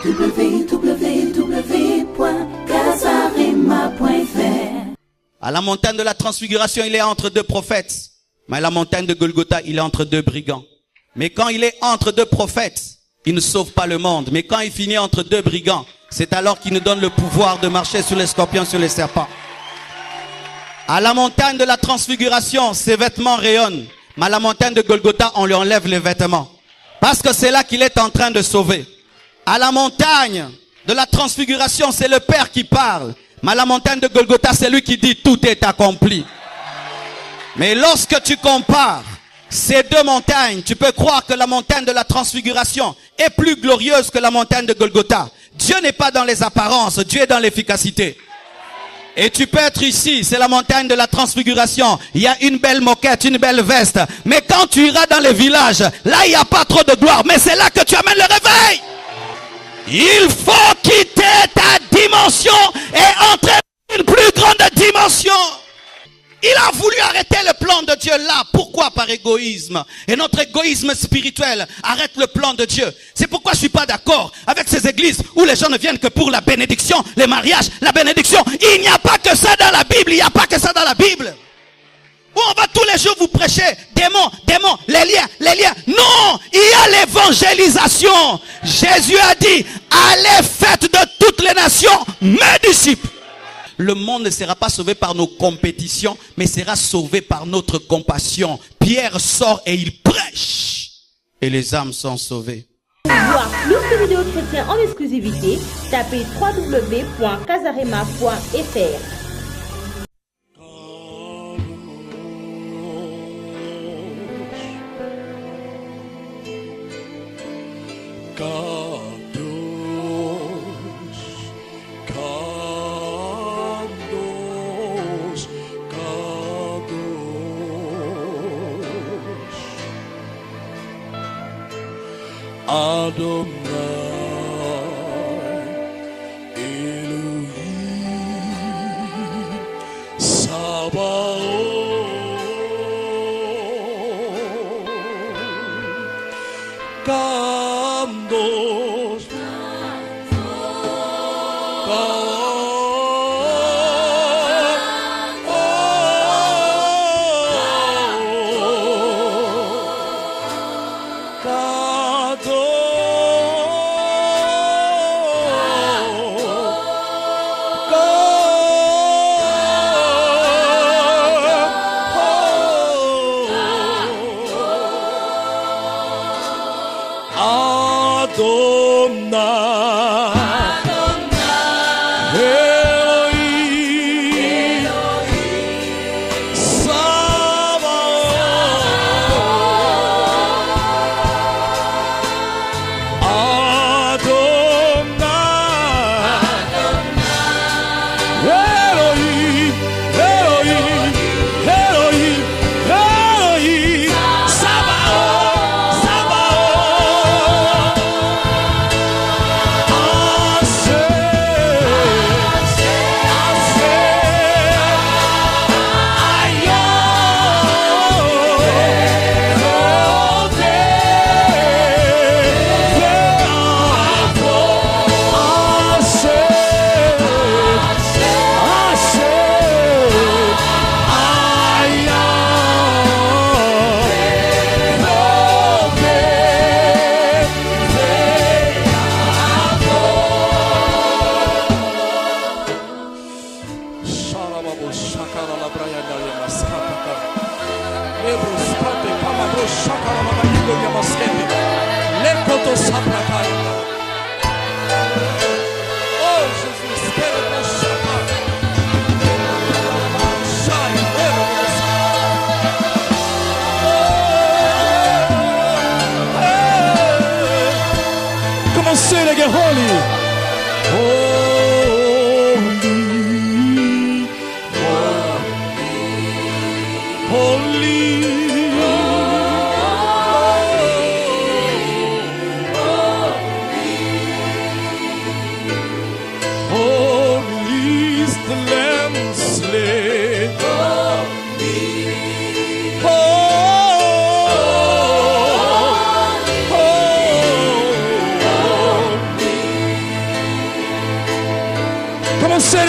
www.casarema.fr. À la montagne de la transfiguration, il est entre deux prophètes. Mais à la montagne de Golgotha, il est entre deux brigands. Mais quand il est entre deux prophètes, il ne sauve pas le monde. Mais quand il finit entre deux brigands, c'est alors qu'il nous donne le pouvoir de marcher sur les scorpions, sur les serpents. À la montagne de la transfiguration, ses vêtements rayonnent. Mais à la montagne de Golgotha, on lui enlève les vêtements. Parce que c'est là qu'il est en train de sauver. À la montagne de la transfiguration, c'est le Père qui parle. Mais à la montagne de Golgotha, c'est lui qui dit tout est accompli. Mais lorsque tu compares ces deux montagnes, tu peux croire que la montagne de la transfiguration est plus glorieuse que la montagne de Golgotha. Dieu n'est pas dans les apparences, Dieu est dans l'efficacité. Et tu peux être ici, c'est la montagne de la transfiguration. Il y a une belle moquette, une belle veste. Mais quand tu iras dans les villages, là il n'y a pas trop de gloire. Mais c'est là que tu amènes le réveil. Il faut quitter ta dimension et entrer dans une plus grande dimension. Il a voulu arrêter le plan de Dieu là. Pourquoi? Par égoïsme. Et notre égoïsme spirituel arrête le plan de Dieu. C'est pourquoi je suis pas d'accord avec ces églises où les gens ne viennent que pour la bénédiction, les mariages, la bénédiction. Il n'y a pas que ça dans la Bible. Il n'y a pas que ça dans la Bible. Où on va tous les jours vous prêcher démons, démons, les liens, les liens. Non, il y a l'évangélisation. Jésus a dit, allez faites de toutes les nations mes disciples. Le monde ne sera pas sauvé par nos compétitions, mais sera sauvé par notre compassion. Pierre sort et il prêche. Et les âmes sont sauvées. Pour voir plus de vidéos chrétiennes en exclusivité, tapez www.casarema.fr. Adonai, Elohim, Sabaoth, Kadosh,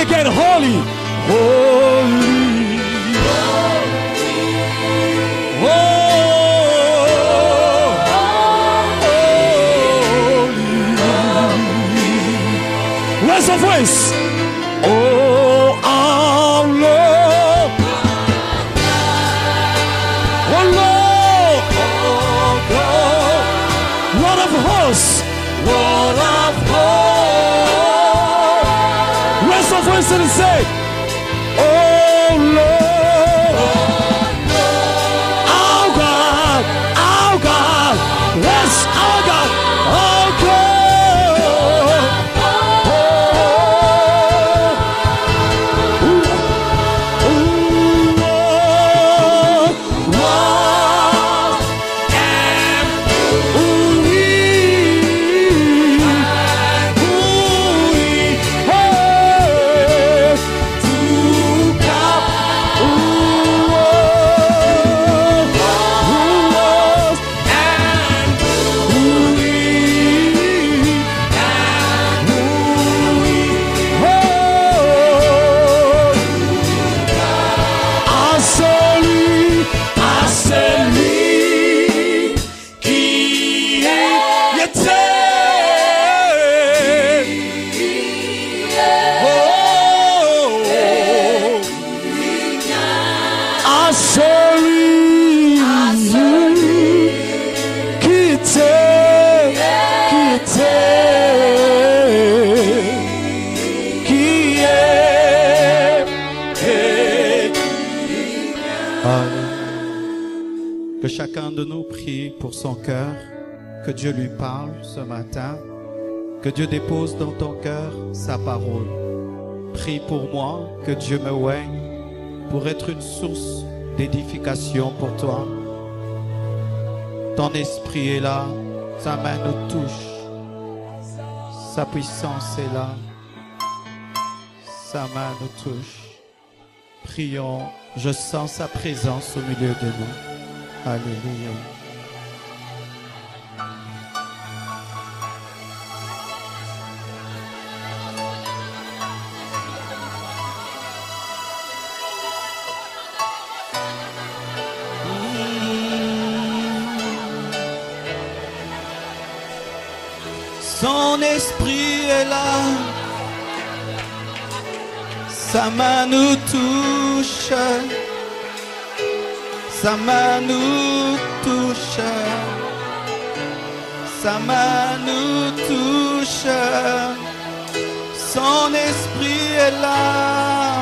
again, holy, holy, holy. Raise your voice. Oh, our Lord, oh Lord, oh God, Lord of hosts, Lord of hosts. Raise your voice and say, oh Lord, our God, yes, our God, our God. Que chacun de nous prie pour son cœur, que Dieu lui parle ce matin, que Dieu dépose dans ton cœur sa parole. Prie pour moi, que Dieu me oigne pour être une source d'édification pour toi. Ton esprit est là, sa main nous touche, sa puissance est là, sa main nous touche. Prions, je sens sa présence au milieu de nous. Alléluia. Son esprit est là, sa main nous touche. Sa main nous touche, sa main nous touche, son esprit est là,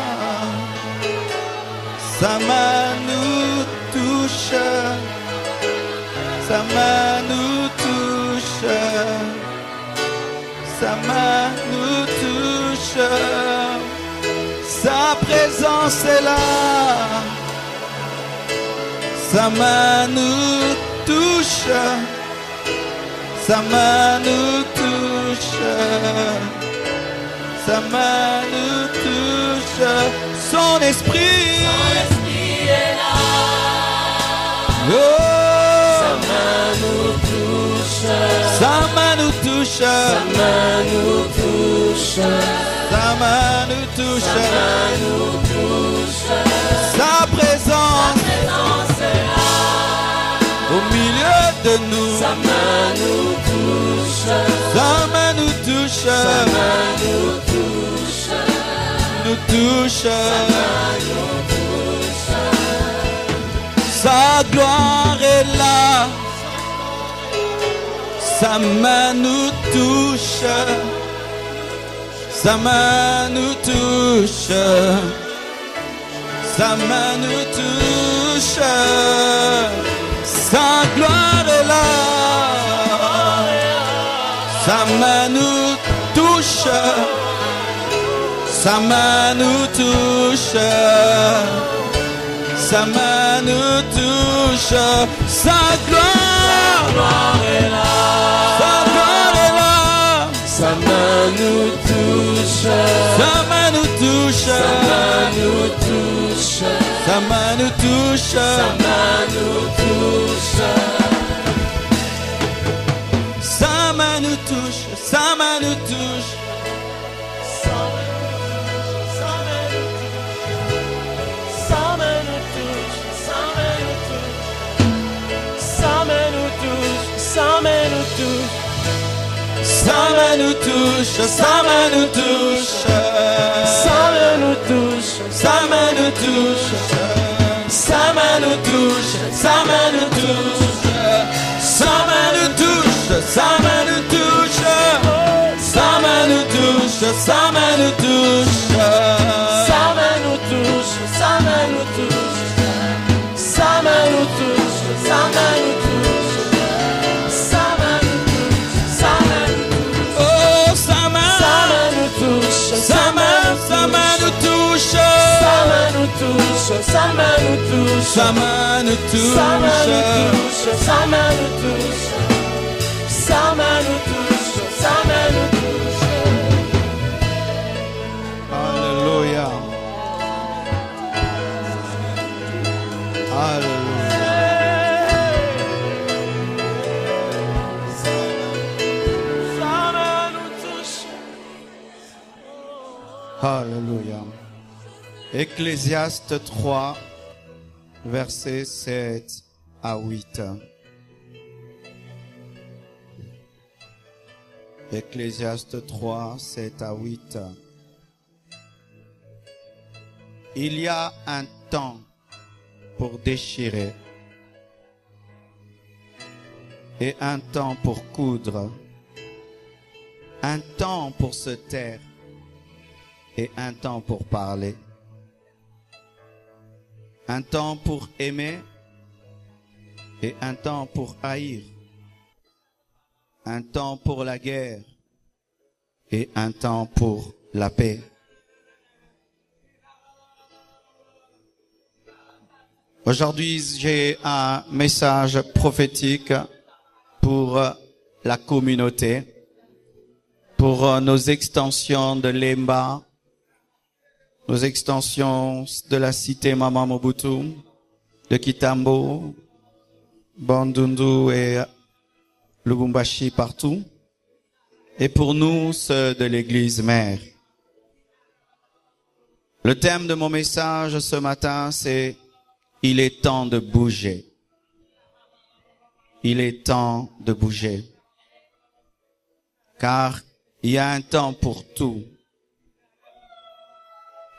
sa main nous touche, sa main nous touche, sa main nous touche, sa présence est là. Sa main nous touche, sa main nous touche, sa main nous touche, son esprit est là. Oh, sa main nous touche, sa main nous touche, sa main nous touche, sa main nous touche, sa main nous touche, sa présence au milieu de nous, sa main nous touche, sa main nous touche, sa main nous touche, nous touche, sa gloire est là, sa main nous touche, sa main nous touche, sa main nous touche. Sa gloire est là, sa main nous touche, sa main nous touche, sa main nous touche, sa gloire est là, sa gloire est là, sa main nous touche, sa main nous touche, sa main nous touche, sa main nous touche, sa main nous touche, sa main nous touche, sa main nous touche, sa nous touche. Sa main nous touche, sa main nous touche. Sa main nous touche. Sa main nous touche. Sa main nous touche. Sa main nous touche. Sa main nous touche. Sa main nous touche. Sa main nous touche. Sa main nous touche. Sa main nous touche. Sa main nous touche. Sa main nous touche. Sa main nous touche. Sa main nous touche. Sa main nous touche. Oh, sa main nous touche. Sa main nous touche. Sa main nous touche. Sa main nous touche. Sa main nous touche. Sa main nous touche. Sa main nous touche. Sa main nous touche. Sa main nous touche. Alléluia. Alléluia. Sa main nous touche. Alléluia. Ecclésiaste 3, versets 7 à 8. Ecclésiaste 3, 7 à 8. Il y a un temps pour déchirer et un temps pour coudre, un temps pour se taire et un temps pour parler, un temps pour aimer et un temps pour haïr, un temps pour la guerre et un temps pour la paix. Aujourd'hui, j'ai un message prophétique pour la communauté, pour nos extensions de Lemba, nos extensions de la cité Mama Mobutu, de Kitambo, Bandundu et Lubumbashi partout, et pour nous, ceux de l'église mère. Le thème de mon message ce matin, c'est « Il est temps de bouger ». Il est temps de bouger. Car il y a un temps pour tout.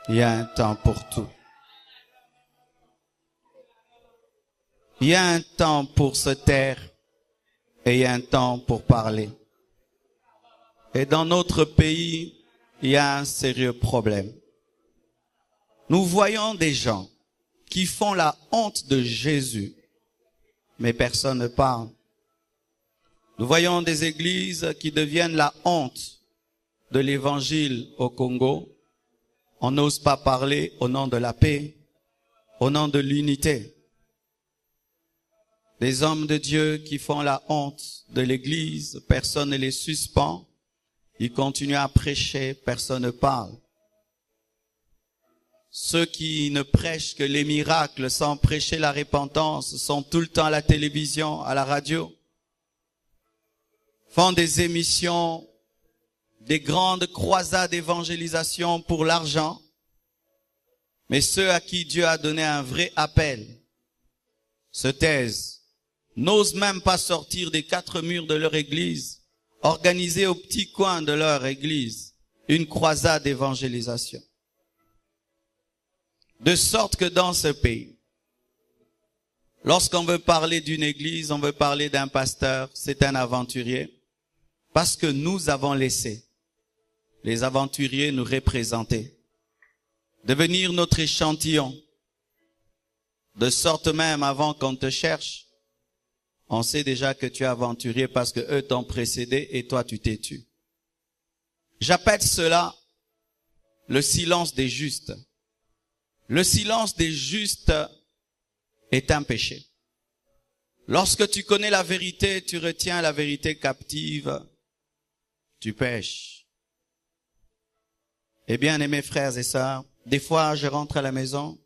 Il y a un temps pour tout. Il y a un temps pour se taire et il y a un temps pour parler. Et dans notre pays, il y a un sérieux problème. Nous voyons des gens qui font la honte de Jésus, mais personne ne parle. Nous voyons des églises qui deviennent la honte de l'évangile au Congo. On n'ose pas parler au nom de la paix, au nom de l'unité. Des hommes de Dieu qui font la honte de l'église, personne ne les suspend. Ils continuent à prêcher, personne ne parle. Ceux qui ne prêchent que les miracles sans prêcher la repentance sont tout le temps à la télévision, à la radio, font des émissions, des grandes croisades d'évangélisation pour l'argent. Mais ceux à qui Dieu a donné un vrai appel se taisent, n'osent même pas sortir des 4 murs de leur église, organiser au petit coin de leur église une croisade d'évangélisation. De sorte que dans ce pays, lorsqu'on veut parler d'une église, on veut parler d'un pasteur, c'est un aventurier, parce que nous avons laissé les aventuriers nous représenter, devenir notre échantillon, de sorte même avant qu'on te cherche, on sait déjà que tu es aventurier parce que eux t'ont précédé et toi tu t'es tu. J'appelle cela le silence des justes. Le silence des justes est un péché. Lorsque tu connais la vérité, tu retiens la vérité captive, tu pêches. Eh bien, aimés frères et sœurs, des fois je rentre à la maison,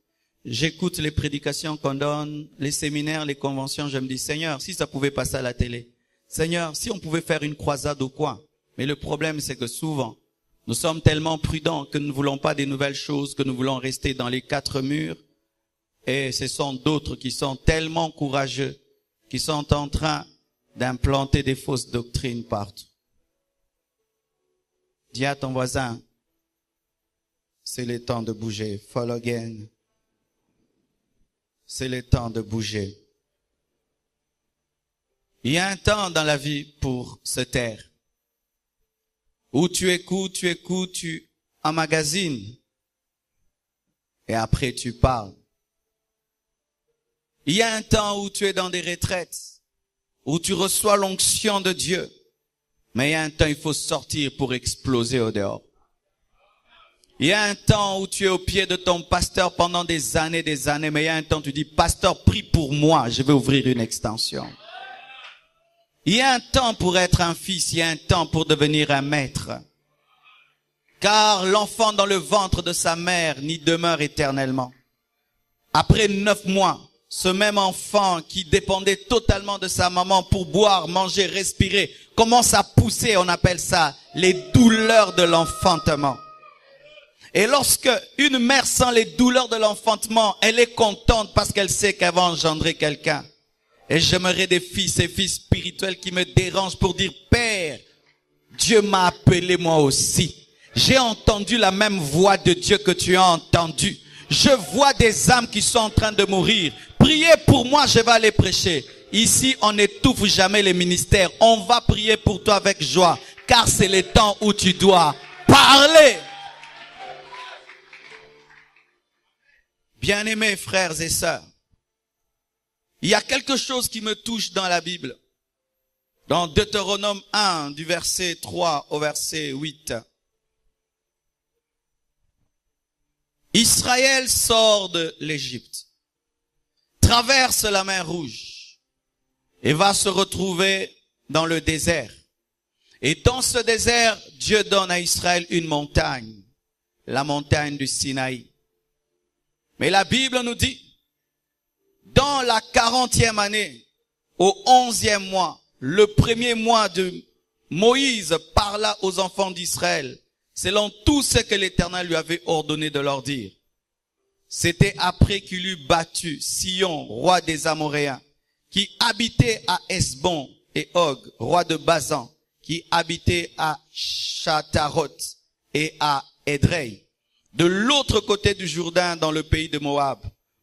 j'écoute les prédications qu'on donne, les séminaires, les conventions, je me dis, Seigneur, si ça pouvait passer à la télé, Seigneur, si on pouvait faire une croisade au coin. Mais le problème, c'est que souvent, nous sommes tellement prudents que nous ne voulons pas des nouvelles choses, que nous voulons rester dans les 4 murs. Et ce sont d'autres qui sont tellement courageux, qui sont en train d'implanter des fausses doctrines partout. Dis à ton voisin, c'est le temps de bouger. Fall again. C'est le temps de bouger. Il y a un temps dans la vie pour se taire. Où tu écoutes, tu emmagasines. Et après tu parles. Il y a un temps où tu es dans des retraites, où tu reçois l'onction de Dieu. Mais il y a un temps, il faut sortir pour exploser au dehors. Il y a un temps où tu es au pied de ton pasteur pendant des années, mais il y a un temps où tu dis, pasteur, prie pour moi, je vais ouvrir une extension. Il y a un temps pour être un fils, il y a un temps pour devenir un maître. Car l'enfant dans le ventre de sa mère n'y demeure éternellement. Après 9 mois, ce même enfant qui dépendait totalement de sa maman pour boire, manger, respirer, commence à pousser, on appelle ça les douleurs de l'enfantement. Et lorsque une mère sent les douleurs de l'enfantement, elle est contente parce qu'elle sait qu'elle va engendrer quelqu'un. Et j'aimerais des fils et filles spirituels qui me dérangent pour dire, Père, Dieu m'a appelé moi aussi. J'ai entendu la même voix de Dieu que tu as entendue. Je vois des âmes qui sont en train de mourir. Priez pour moi, je vais aller prêcher. Ici, on n'étouffe jamais les ministères. On va prier pour toi avec joie, car c'est le temps où tu dois parler. Bien-aimés frères et sœurs, il y a quelque chose qui me touche dans la Bible. Dans Deutéronome 1, du verset 3 au verset 8. Israël sort de l'Égypte, traverse la mer Rouge et va se retrouver dans le désert. Et dans ce désert, Dieu donne à Israël une montagne, la montagne du Sinaï. Mais la Bible nous dit, dans la 40e année, au 11e mois, le premier mois de Moïse parla aux enfants d'Israël, selon tout ce que l'Éternel lui avait ordonné de leur dire. C'était après qu'il eut battu Sihon, roi des Amoréens, qui habitait à Hesbon, et Og, roi de Basan, qui habitait à Chataroth et à Édrei. De l'autre côté du Jourdain, dans le pays de Moab,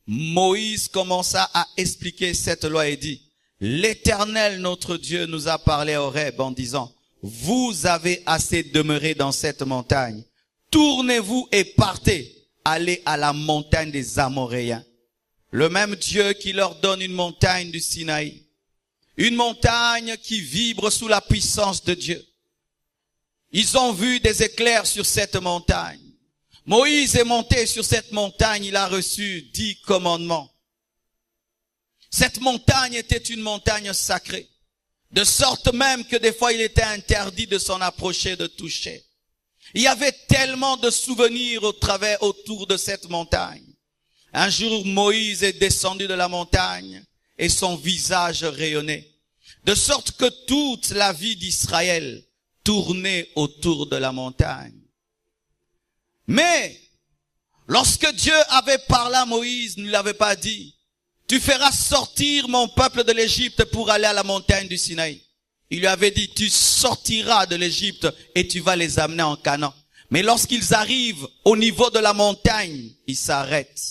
Moïse commença à expliquer cette loi et dit, l'Éternel notre Dieu nous a parlé à Horeb en disant, vous avez assez demeuré dans cette montagne. Tournez-vous et partez. Allez à la montagne des Amoréens. Le même Dieu qui leur donne une montagne du Sinaï. Une montagne qui vibre sous la puissance de Dieu. Ils ont vu des éclairs sur cette montagne. Moïse est monté sur cette montagne, il a reçu 10 commandements. Cette montagne était une montagne sacrée. De sorte même que des fois il était interdit de s'en approcher, de toucher. Il y avait tellement de souvenirs autour de cette montagne. Un jour, Moïse est descendu de la montagne et son visage rayonnait. De sorte que toute la vie d'Israël tournait autour de la montagne. Mais, lorsque Dieu avait parlé à Moïse, il ne l'avait pas dit, tu feras sortir mon peuple de l'Égypte pour aller à la montagne du Sinaï. Il lui avait dit, tu sortiras de l'Égypte et tu vas les amener en Canaan. Mais lorsqu'ils arrivent au niveau de la montagne, ils s'arrêtent.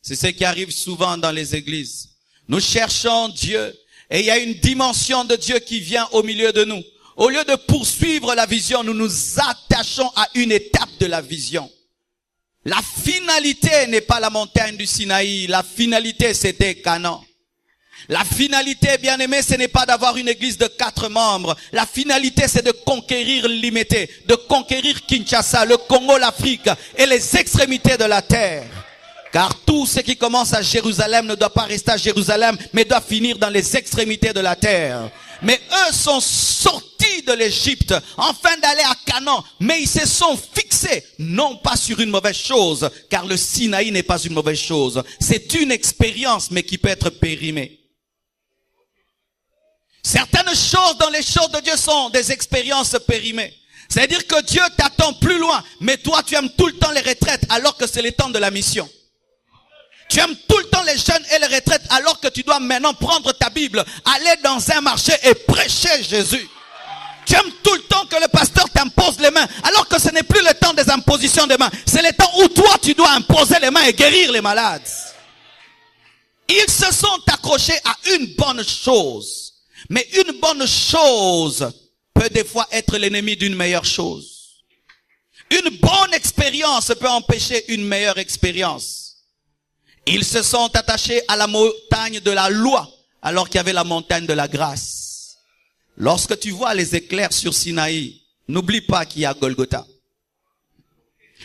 C'est ce qui arrive souvent dans les églises. Nous cherchons Dieu et il y a une dimension de Dieu qui vient au milieu de nous. Au lieu de poursuivre la vision, nous nous attachons à une étape de la vision. La finalité n'est pas la montagne du Sinaï. La finalité, c'était Canaan. La finalité, bien aimé, ce n'est pas d'avoir une église de 4 membres. La finalité, c'est de conquérir Limité, de conquérir Kinshasa, le Congo, l'Afrique et les extrémités de la terre. Car tout ce qui commence à Jérusalem ne doit pas rester à Jérusalem, mais doit finir dans les extrémités de la terre. Mais eux sont sortis de l'Égypte afin d'aller à Canaan, mais ils se sont fixés, non pas sur une mauvaise chose, car le Sinaï n'est pas une mauvaise chose. C'est une expérience, mais qui peut être périmée. Certaines choses dans les choses de Dieu sont des expériences périmées. C'est-à-dire que Dieu t'attend plus loin, mais toi tu aimes tout le temps les retraites alors que c'est le temps de la mission. Tu aimes tout le temps les jeûnes et les retraites alors que tu dois maintenant prendre ta Bible, aller dans un marché et prêcher Jésus. Tu aimes tout le temps que le pasteur t'impose les mains alors que ce n'est plus le temps des impositions des mains. C'est le temps où toi tu dois imposer les mains et guérir les malades. Ils se sont accrochés à une bonne chose. Mais une bonne chose peut des fois être l'ennemi d'une meilleure chose. Une bonne expérience peut empêcher une meilleure expérience. Ils se sont attachés à la montagne de la loi, alors qu'il y avait la montagne de la grâce. Lorsque tu vois les éclairs sur Sinaï, n'oublie pas qu'il y a Golgotha.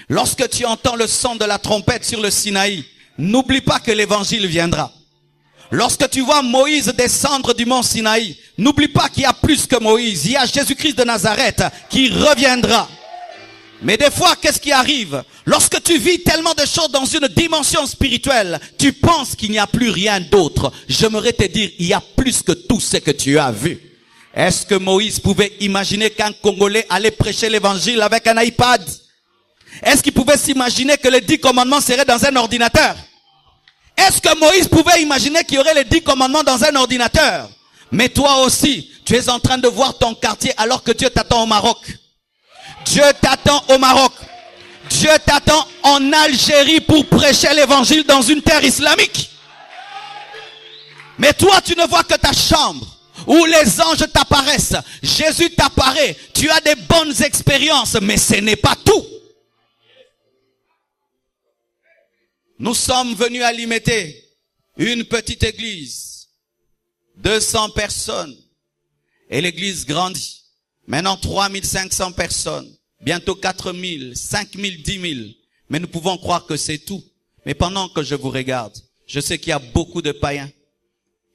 Lorsque tu entends le son de la trompette sur le Sinaï, n'oublie pas que l'évangile viendra. Lorsque tu vois Moïse descendre du mont Sinaï, n'oublie pas qu'il y a plus que Moïse. Il y a Jésus-Christ de Nazareth qui reviendra. Mais des fois, qu'est-ce qui arrive? Lorsque tu vis tellement de choses dans une dimension spirituelle, tu penses qu'il n'y a plus rien d'autre. J'aimerais te dire, il y a plus que tout ce que tu as vu. Est-ce que Moïse pouvait imaginer qu'un Congolais allait prêcher l'évangile avec un iPad? Est-ce qu'il pouvait s'imaginer que les 10 commandements seraient dans un ordinateur? Est-ce que Moïse pouvait imaginer qu'il y aurait les 10 commandements dans un ordinateur? Mais toi aussi, tu es en train de voir ton quartier alors que Dieu t'attend au Maroc. Dieu t'attend au Maroc. Dieu t'attend en Algérie pour prêcher l'évangile dans une terre islamique. Mais toi, tu ne vois que ta chambre où les anges t'apparaissent. Jésus t'apparaît. Tu as des bonnes expériences, mais ce n'est pas tout. Nous sommes venus à Limete, une petite église, 200 personnes, et l'église grandit. Maintenant 3500 personnes, bientôt 4000, 5000, 10 000. Mais nous pouvons croire que c'est tout. Mais pendant que je vous regarde, je sais qu'il y a beaucoup de païens.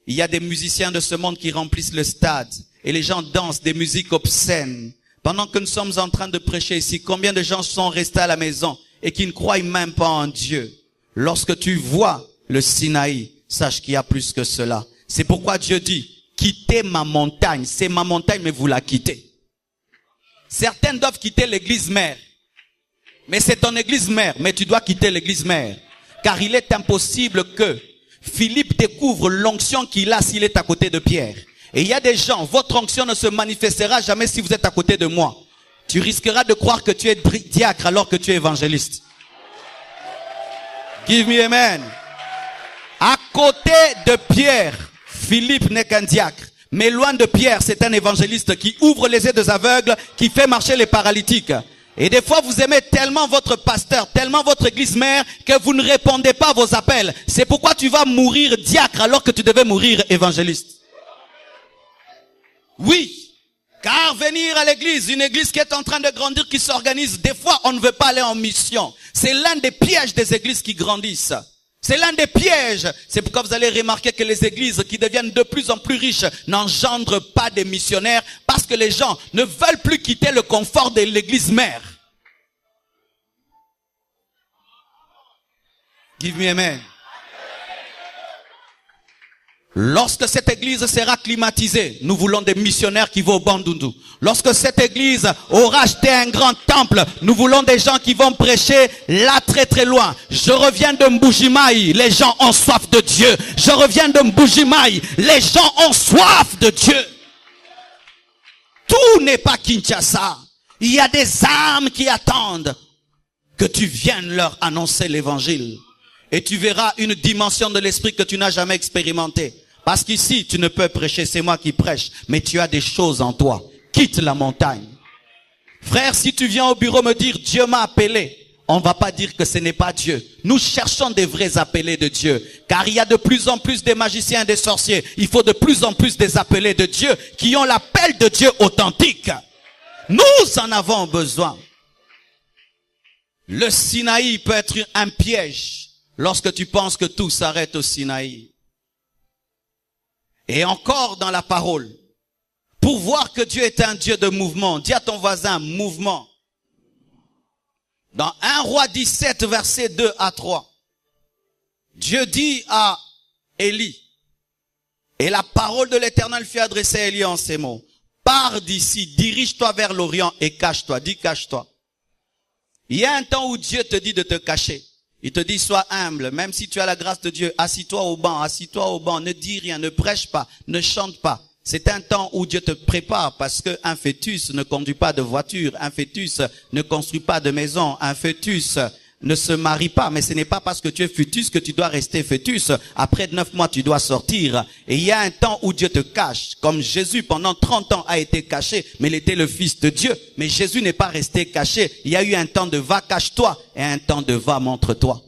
Il y a des musiciens de ce monde qui remplissent le stade, et les gens dansent des musiques obscènes. Pendant que nous sommes en train de prêcher ici, combien de gens sont restés à la maison et qui ne croient même pas en Dieu? Lorsque tu vois le Sinaï, sache qu'il y a plus que cela. C'est pourquoi Dieu dit, quittez ma montagne. C'est ma montagne, mais vous la quittez. Certaines doivent quitter l'église mère. Mais c'est ton église mère, mais tu dois quitter l'église mère. Car il est impossible que Philippe découvre l'onction qu'il a s'il est à côté de Pierre. Et il y a des gens, votre onction ne se manifestera jamais si vous êtes à côté de moi. Tu risqueras de croire que tu es diacre alors que tu es évangéliste. Give me amen. À côté de Pierre, Philippe n'est qu'un diacre. Mais loin de Pierre, c'est un évangéliste qui ouvre les yeux des aveugles, qui fait marcher les paralytiques. Et des fois, vous aimez tellement votre pasteur, tellement votre église mère, que vous ne répondez pas à vos appels. C'est pourquoi tu vas mourir diacre alors que tu devais mourir évangéliste. Oui, car venir à l'église, une église qui est en train de grandir, qui s'organise, des fois, on ne veut pas aller en mission. C'est l'un des pièges des églises qui grandissent. C'est l'un des pièges. C'est pourquoi vous allez remarquer que les églises qui deviennent de plus en plus riches n'engendrent pas des missionnaires parce que les gens ne veulent plus quitter le confort de l'église mère. Give me amen. Lorsque cette église sera climatisée, nous voulons des missionnaires qui vont au Bandundu. Lorsque cette église aura acheté un grand temple, nous voulons des gens qui vont prêcher là très très loin. Je reviens de Mbujimaï, les gens ont soif de Dieu. Je reviens de Mbujimaï, les gens ont soif de Dieu. Tout n'est pas Kinshasa. Il y a des âmes qui attendent que tu viennes leur annoncer l'évangile. Et tu verras une dimension de l'esprit que tu n'as jamais expérimentée. Parce qu'ici, tu ne peux prêcher, c'est moi qui prêche. Mais tu as des choses en toi. Quitte la montagne. Frère, si tu viens au bureau me dire, Dieu m'a appelé, on ne va pas dire que ce n'est pas Dieu. Nous cherchons des vrais appelés de Dieu. Car il y a de plus en plus des magiciens et des sorciers. Il faut de plus en plus des appelés de Dieu qui ont l'appel de Dieu authentique. Nous en avons besoin. Le Sinaï peut être un piège. Lorsque tu penses que tout s'arrête au Sinaï. Et encore dans la parole. Pour voir que Dieu est un Dieu de mouvement. Dis à ton voisin, mouvement. Dans 1 Roi 17, versets 2 à 3. Dieu dit à Élie. Et la parole de l'Éternel fut adressée à Élie en ces mots. Pars d'ici, dirige-toi vers l'Orient et cache-toi. Dis cache-toi. Il y a un temps où Dieu te dit de te cacher. Il te dit, sois humble. Même si tu as la grâce de Dieu, assis-toi au banc, ne dis rien, ne prêche pas, ne chante pas. C'est un temps où Dieu te prépare parce qu'un fœtus ne conduit pas de voiture, un fœtus ne construit pas de maison, un fœtus ne se marie pas. Mais ce n'est pas parce que tu es fœtus que tu dois rester fœtus. Après 9 mois, tu dois sortir. Et il y a un temps où Dieu te cache. Comme Jésus, pendant 30 ans, a été caché, mais il était le Fils de Dieu. Mais Jésus n'est pas resté caché. Il y a eu un temps de va, cache-toi, et un temps de va, montre-toi.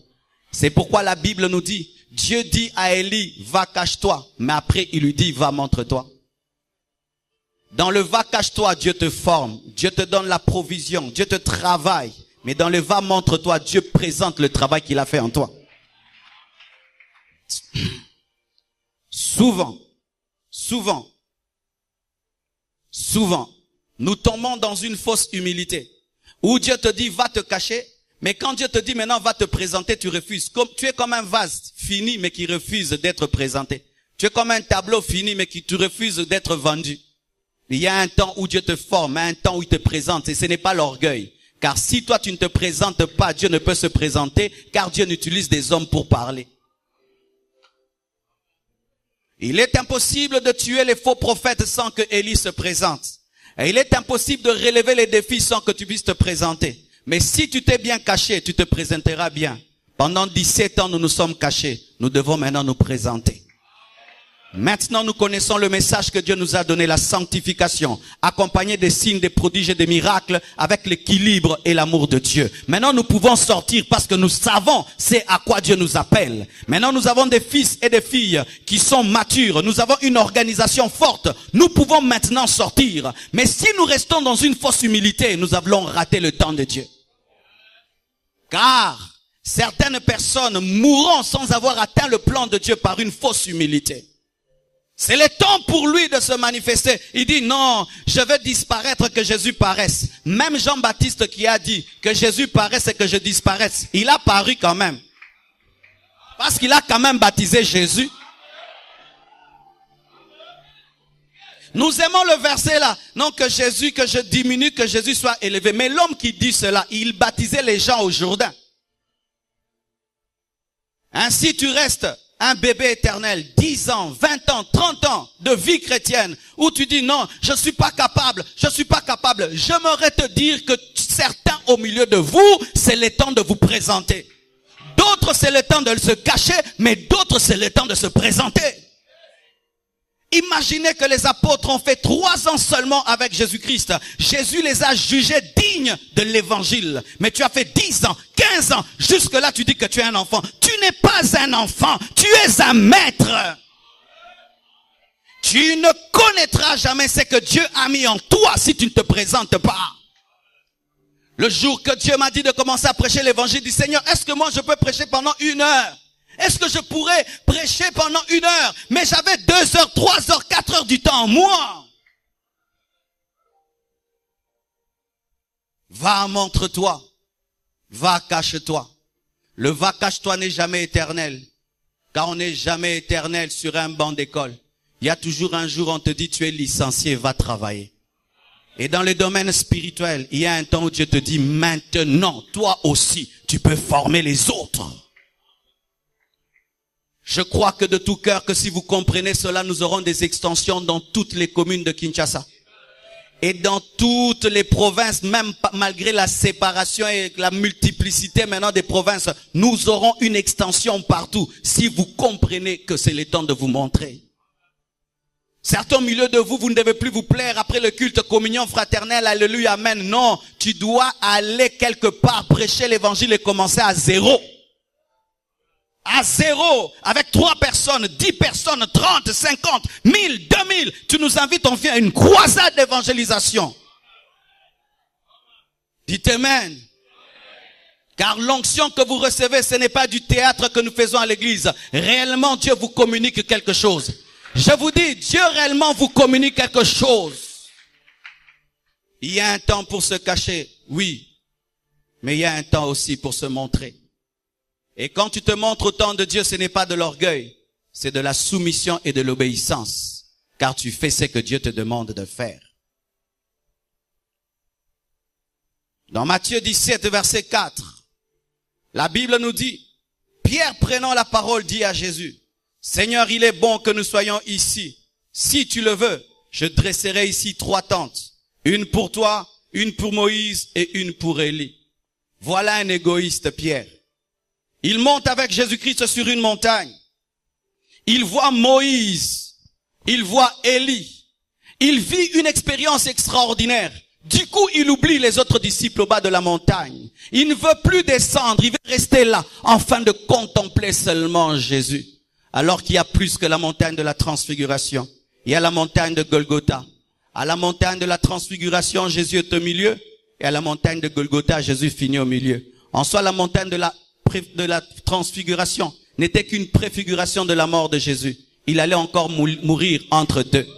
C'est pourquoi la Bible nous dit, Dieu dit à Élie, va, cache-toi. Mais après, il lui dit, va, montre-toi. Dans le va, cache-toi, Dieu te forme. Dieu te donne la provision. Dieu te travaille. Mais dans le va, montre-toi, Dieu présente le travail qu'il a fait en toi. Souvent, nous tombons dans une fausse humilité. Où Dieu te dit, va te cacher. Mais quand Dieu te dit, maintenant, va te présenter, tu refuses. Tu es comme un vase fini, mais qui refuse d'être présenté. Tu es comme un tableau fini, mais qui tu refuses d'être vendu. Il y a un temps où Dieu te forme, un temps où il te présente, et ce n'est pas l'orgueil. Car si toi tu ne te présentes pas, Dieu ne peut se présenter, car Dieu utilise des hommes pour parler. Il est impossible de tuer les faux prophètes sans que Élie se présente. Et il est impossible de relever les défis sans que tu puisses te présenter. Mais si tu t'es bien caché, tu te présenteras bien. Pendant 17 ans, nous nous sommes cachés. Nous devons maintenant nous présenter. Maintenant, nous connaissons le message que Dieu nous a donné, la sanctification, accompagné des signes, des prodiges et des miracles, avec l'équilibre et l'amour de Dieu. Maintenant, nous pouvons sortir parce que nous savons c'est à quoi Dieu nous appelle. Maintenant, nous avons des fils et des filles qui sont matures. Nous avons une organisation forte. Nous pouvons maintenant sortir. Mais si nous restons dans une fausse humilité, nous allons rater le temps de Dieu. Car certaines personnes mourront sans avoir atteint le plan de Dieu par une fausse humilité. C'est le temps pour lui de se manifester. Il dit non, je veux disparaître, que Jésus paraisse. Même Jean-Baptiste qui a dit que Jésus paraisse et que je disparaisse, il a paru quand même. Parce qu'il a quand même baptisé Jésus. Nous aimons le verset là. Non, que je diminue, que Jésus soit élevé. Mais l'homme qui dit cela, il baptisait les gens au Jourdain. Ainsi tu restes un bébé éternel, 10 ans, 20 ans, 30 ans de vie chrétienne, où tu dis non, je suis pas capable. J'aimerais te dire que certains au milieu de vous, c'est le temps de vous présenter. D'autres, c'est le temps de se cacher, mais d'autres, c'est le temps de se présenter. Imaginez que les apôtres ont fait 3 ans seulement avec Jésus-Christ. Jésus les a jugés dignes de l'évangile. Mais tu as fait 10 ans, 15 ans. Jusque-là, tu dis que tu es un enfant. Tu n'es pas un enfant. Tu es un maître. Tu ne connaîtras jamais ce que Dieu a mis en toi si tu ne te présentes pas. Le jour que Dieu m'a dit de commencer à prêcher l'évangile, dit Seigneur, est-ce que moi je peux prêcher pendant 1 heure? Est-ce que je pourrais prêcher pendant 1 heure? Mais j'avais 2 heures, 3 heures, 4 heures du temps, moi. Va, montre-toi. Va, cache-toi. Le va, cache-toi n'est jamais éternel. Car on n'est jamais éternel sur un banc d'école. Il y a toujours un jour, on te dit, tu es licencié, va travailler. Et dans le domaine spirituel, il y a un temps où Dieu te dit, maintenant, toi aussi, tu peux former les autres. Je crois que de tout cœur que si vous comprenez cela, nous aurons des extensions dans toutes les communes de Kinshasa. Et dans toutes les provinces, même malgré la séparation et la multiplicité maintenant des provinces, nous aurons une extension partout. Si vous comprenez que c'est le temps de vous montrer. Certains au milieu de vous, vous ne devez plus vous plaire après le culte communion fraternelle, alléluia, amen. Non, tu dois aller quelque part, prêcher l'évangile et commencer à zéro. À zéro, avec 3 personnes, 10 personnes, 30, 50, 1000, 2000. Tu nous invites, on vient à une croisade d'évangélisation. Dites amen. Car l'onction que vous recevez, ce n'est pas du théâtre que nous faisons à l'église. Réellement, Dieu vous communique quelque chose. Je vous dis, Dieu réellement vous communique quelque chose. Il y a un temps pour se cacher, oui. Mais il y a un temps aussi pour se montrer. Et quand tu te montres au temps de Dieu, ce n'est pas de l'orgueil, c'est de la soumission et de l'obéissance. Car tu fais ce que Dieu te demande de faire. Dans Matthieu 17, verset 4, La Bible nous dit, Pierre prenant la parole dit à Jésus, Seigneur, il est bon que nous soyons ici. Si tu le veux, je dresserai ici 3 tentes. Une pour toi, une pour Moïse et une pour Élie. Voilà un égoïste, Pierre. Il monte avec Jésus-Christ sur une montagne. Il voit Moïse. Il voit Élie. Il vit une expérience extraordinaire. Du coup, il oublie les autres disciples au bas de la montagne. Il ne veut plus descendre, il veut rester là, afin de contempler seulement Jésus. Alors qu'il y a plus que la montagne de la transfiguration. Il y a la montagne de Golgotha. À la montagne de la transfiguration, Jésus est au milieu. Et à la montagne de Golgotha, Jésus finit au milieu. En soi, la montagne de la transfiguration n'était qu'une préfiguration de la mort de Jésus. Il allait encore mourir entre deux.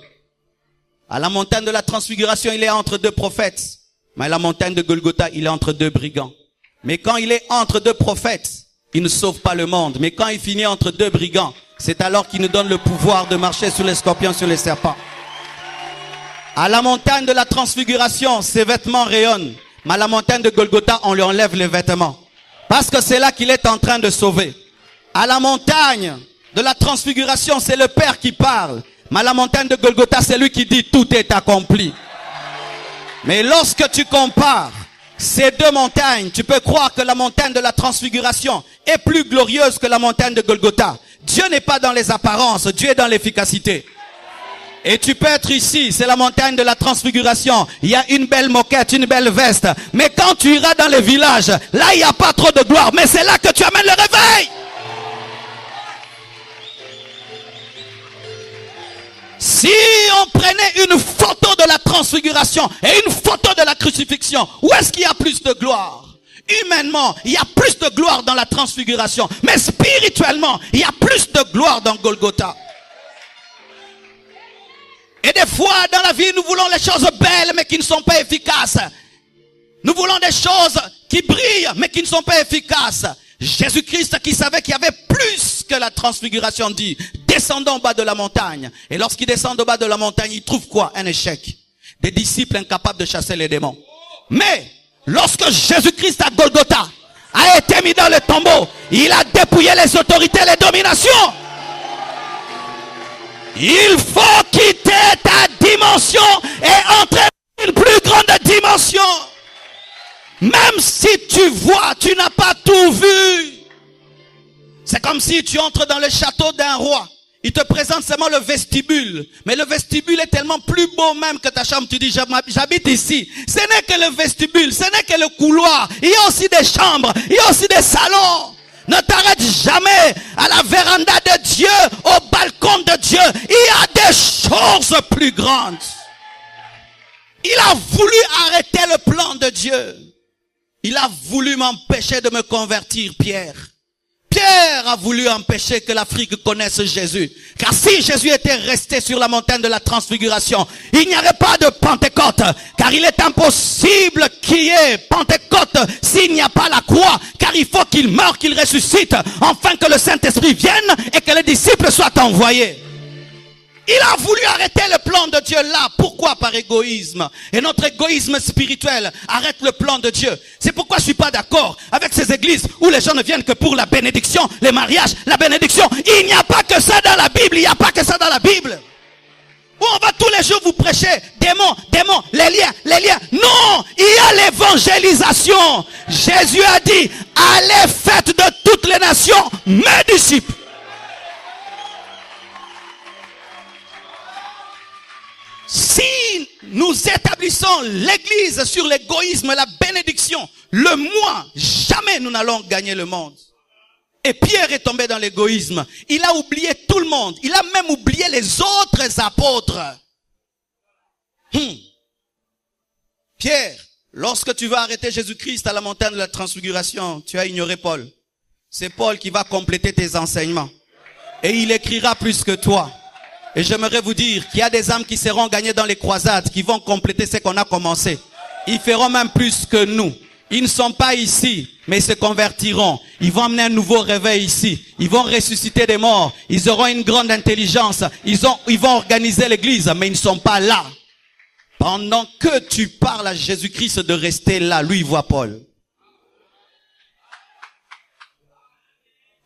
À la montagne de la transfiguration, il est entre 2 prophètes. Mais à la montagne de Golgotha, il est entre 2 brigands. Mais quand il est entre 2 prophètes, il ne sauve pas le monde. Mais quand il finit entre 2 brigands, c'est alors qu'il nous donne le pouvoir de marcher sur les scorpions, sur les serpents. À la montagne de la transfiguration, ses vêtements rayonnent. Mais à la montagne de Golgotha, on lui enlève les vêtements. Parce que c'est là qu'il est en train de sauver. À la montagne de la transfiguration, c'est le Père qui parle. Mais à la montagne de Golgotha, c'est lui qui dit tout est accompli. Mais lorsque tu compares ces 2 montagnes, tu peux croire que la montagne de la transfiguration est plus glorieuse que la montagne de Golgotha. Dieu n'est pas dans les apparences, Dieu est dans l'efficacité. Et tu peux être ici, c'est la montagne de la transfiguration. Il y a une belle moquette, une belle veste. Mais quand tu iras dans les villages, là il n'y a pas trop de gloire. Mais c'est là que tu amènes le réveil. Si on prenait une photo de la transfiguration et une photo de la crucifixion, où est-ce qu'il y a plus de gloire? Humainement, il y a plus de gloire dans la transfiguration. Mais spirituellement, il y a plus de gloire dans Golgotha. Et des fois, dans la vie, nous voulons les choses belles, mais qui ne sont pas efficaces. Nous voulons des choses qui brillent, mais qui ne sont pas efficaces. Jésus-Christ, qui savait qu'il y avait plus que la transfiguration, dit, descendons au bas de la montagne. Et lorsqu'il descend au bas de la montagne, il trouve quoi? Un échec. Des disciples incapables de chasser les démons. Mais, lorsque Jésus-Christ à Golgotha a été mis dans le tombeau, il a dépouillé les autorités, les dominations. Il faut quitter ta dimension et entrer dans une plus grande dimension. Même si tu vois, tu n'as pas tout vu. C'est comme si tu entres dans le château d'un roi. Il te présente seulement le vestibule. Mais le vestibule est tellement plus beau même que ta chambre. Tu dis, j'habite ici. Ce n'est que le vestibule, ce n'est que le couloir. Il y a aussi des chambres, il y a aussi des salons. Ne t'arrête jamais à la véranda de Dieu, au balcon de Dieu. Il y a des choses plus grandes. Il a voulu arrêter le plan de Dieu. Il a voulu m'empêcher de me convertir, Pierre. Pierre a voulu empêcher que l'Afrique connaisse Jésus. Car si Jésus était resté sur la montagne de la transfiguration, il n'y aurait pas de Pentecôte. Car il est impossible qu'il y ait Pentecôte s'il n'y a pas la croix. Car il faut qu'il meure, qu'il ressuscite, afin que le Saint-Esprit vienne et que les disciples soient envoyés. Il a voulu arrêter le plan de Dieu là. Pourquoi? Par égoïsme. Et notre égoïsme spirituel arrête le plan de Dieu. C'est pourquoi je suis pas d'accord avec ces églises où les gens ne viennent que pour la bénédiction, les mariages, la bénédiction. Il n'y a pas que ça dans la Bible. Il n'y a pas que ça dans la Bible. Où on va tous les jours vous prêcher démons, les liens. Non, il y a l'évangélisation. Jésus a dit, allez faites de toutes les nations mes disciples. Si nous établissons l'église sur l'égoïsme, la bénédiction, le moi, jamais nous n'allons gagner le monde. Et Pierre est tombé dans l'égoïsme. Il a oublié tout le monde. Il a même oublié les autres apôtres. Pierre, lorsque tu vas arrêter Jésus-Christ à la montagne de la transfiguration, tu as ignoré Paul. C'est Paul qui va compléter tes enseignements. Et il écrira plus que toi. Et j'aimerais vous dire qu'il y a des âmes qui seront gagnées dans les croisades, qui vont compléter ce qu'on a commencé. Ils feront même plus que nous. Ils ne sont pas ici, mais ils se convertiront. Ils vont amener un nouveau réveil ici. Ils vont ressusciter des morts. Ils auront une grande intelligence. Ils vont organiser l'église, mais ils ne sont pas là. Pendant que tu parles à Jésus-Christ de rester là, lui il voit Paul.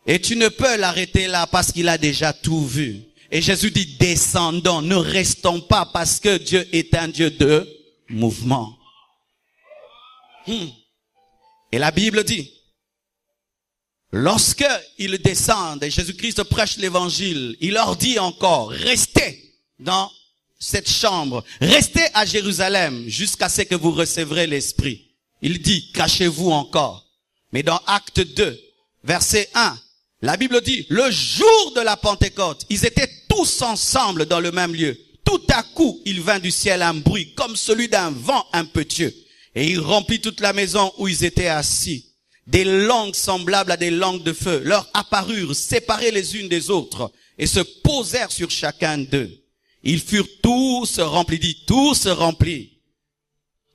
Et tu ne peux l'arrêter là parce qu'il a déjà tout vu. Et Jésus dit, descendons, ne restons pas parce que Dieu est un Dieu de mouvement. Et la Bible dit, lorsque ils descendent et Jésus-Christ prêche l'évangile, il leur dit encore, restez dans cette chambre, restez à Jérusalem jusqu'à ce que vous recevrez l'Esprit. Il dit, cachez-vous encore. Mais dans Acte 2, verset 1, la Bible dit, le jour de la Pentecôte, ils étaient tous ensemble dans le même lieu. Tout à coup, il vint du ciel un bruit comme celui d'un vent impétueux. Et il remplit toute la maison où ils étaient assis. Des langues semblables à des langues de feu leur apparurent, séparées les unes des autres, et se posèrent sur chacun d'eux. Ils furent tous remplis, dit, tous remplis.